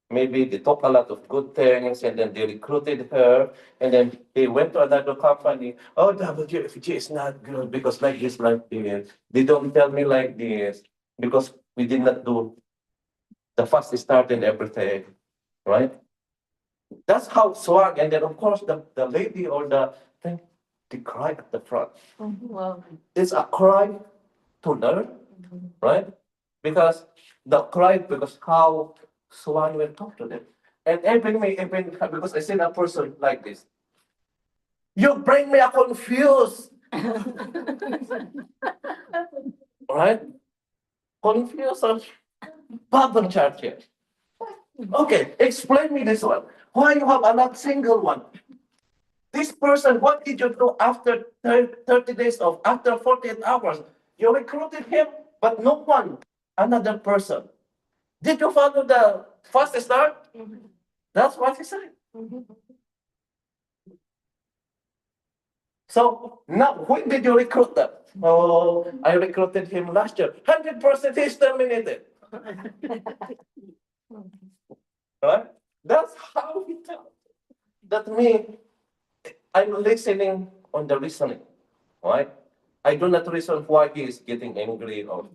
Maybe they talk a lot of good things, and then they recruited her, and then they went to another company. Oh, WFG is not good because like this, like this. They don't tell me like this because we did not do the fast start and everything, right? That's how swag. And then of course the lady or the thing, they cry at the front. Wow. It's a cry to learn, right? Because the cry because how Swan will talk to them. And even me, even because I seen a person like this. You bring me a confused, right? Confused on bubble chart here. Okay, explain me this one. Why you have a not single one? This person, what did you do after 30 days of, after 48 hours? You recruited him, but no one, another person. Did you follow the first start? That's what he said. So now, when did you recruit them? Oh, I recruited him last year. 100% he's terminated. Right? That's how he talks. That means I'm listening on the listening. Right? I do not reason why he is getting angry or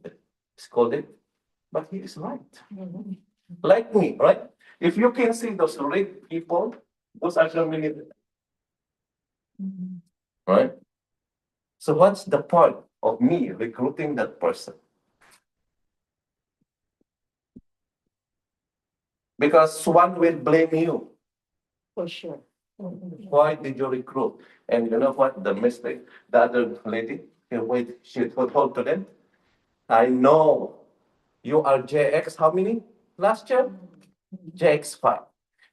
scolded, but he is right. Like me, right? If you can see those red people, those are terminated. Right? So what's the point of me recruiting that person? Because one will blame you. For sure. Why did you recruit? And you know what? The mistake. The other lady, she told to them, I know you are JX. How many last year? JX5.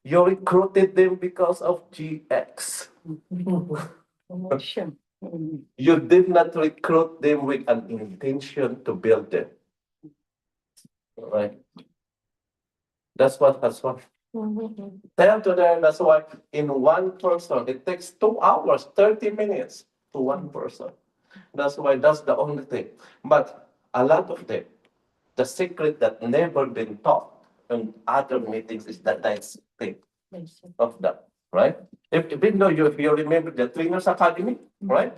You recruited them because of GX. Sure. You did not recruit them with an intention to build them. Right? That's what. Tell to them that's why in one person it takes 2 hours, 30 minutes to one person. That's why that's the only thing. But a lot of them, the secret that never been taught in other meetings is the nice thing of that, right? Even though if you remember the Trainers Academy, right?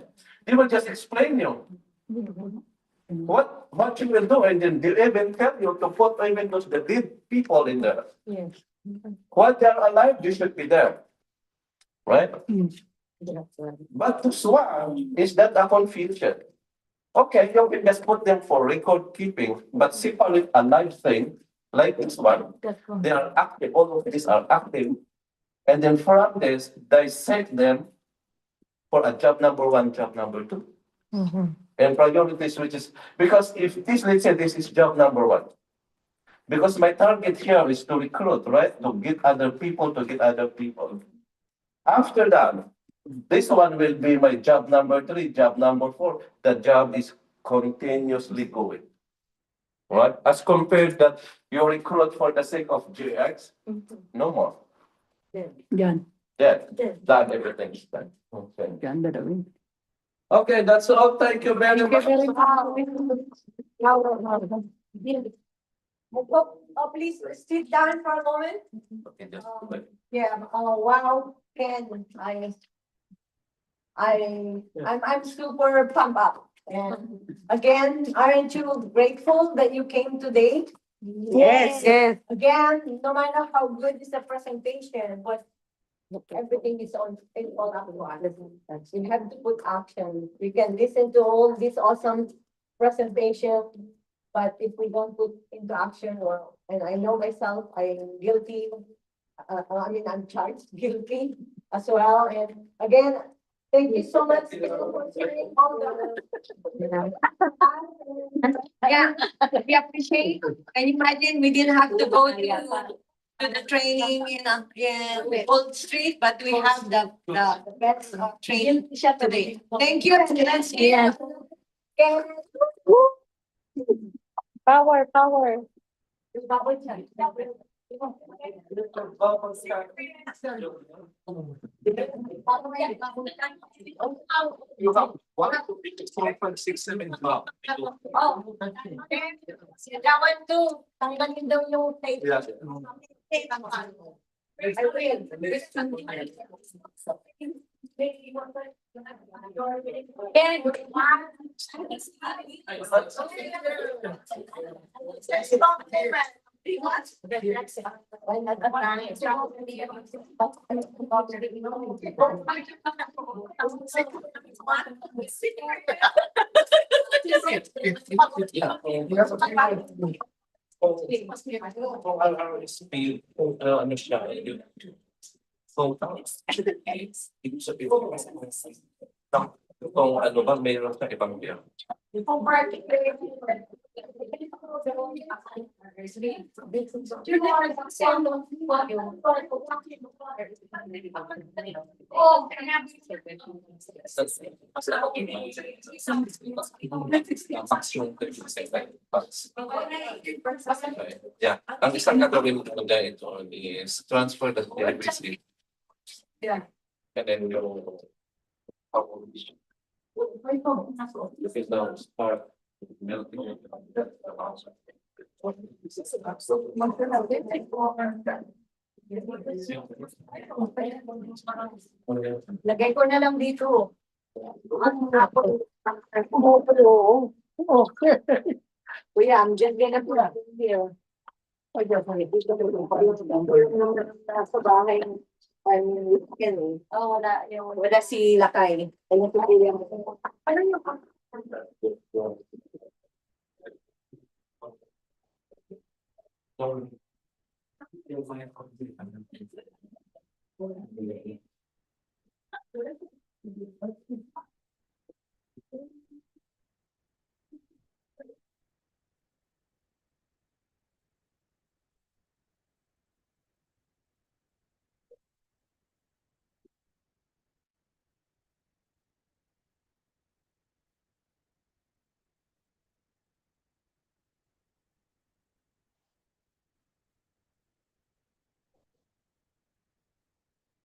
They will just explain you what you will do, and then they even tell you to put even those the dead people in there. Yes. While they're alive, they should be there, right? But this one, is that a confusion? Okay, you can just put them for record keeping, but separate a live thing like this one. They are active, all of these are active. And then from this, dissect them for a job number one, job number two. And priority switches, because if this, let's say this is job number one. Because my target here is to recruit, right? To get other people, to get other people. After that, this one will be my job number three, job number four. The job is continuously going. Right? As compared that you recruit for the sake of GX, no more. Yan. Yeah, done, everything is done. Okay. Ganda daw yun. Okay, that's all. Thank you very much. Please sit down for a moment. Okay, just wait. Yeah, wow, Ken, I'm super pumped up. And again, aren't you grateful that you came today? Yes. Again, no matter how good is the presentation, but everything is all up to us. You have to put action. We can listen to all this awesome presentation, but if we don't put into action, or, and I know myself, I'm guilty. I'm charged guilty as well. And again, thank you so much for sharing all the. Yeah, we appreciate. And imagine we didn't have to go to the training in Old Street, but we have the best training today. Thank you. And let's hear. Power, power. You have 1.67 block. Oh, that one too. Tanggalin daw yung tape. Yeah. I will. Ano siya, so, ibig sabihin, kung ano ba, mayroon sa ibang beer. Yeah, ang isang gagawin mo talaga ito is transfer the delivery slip. Yeah. And then you because now start melting. Lagay ko na lang dito. Pumupulo. Kuya, I'm just gonna put it here. Sa bahay. Wala si Lakay. Ano yung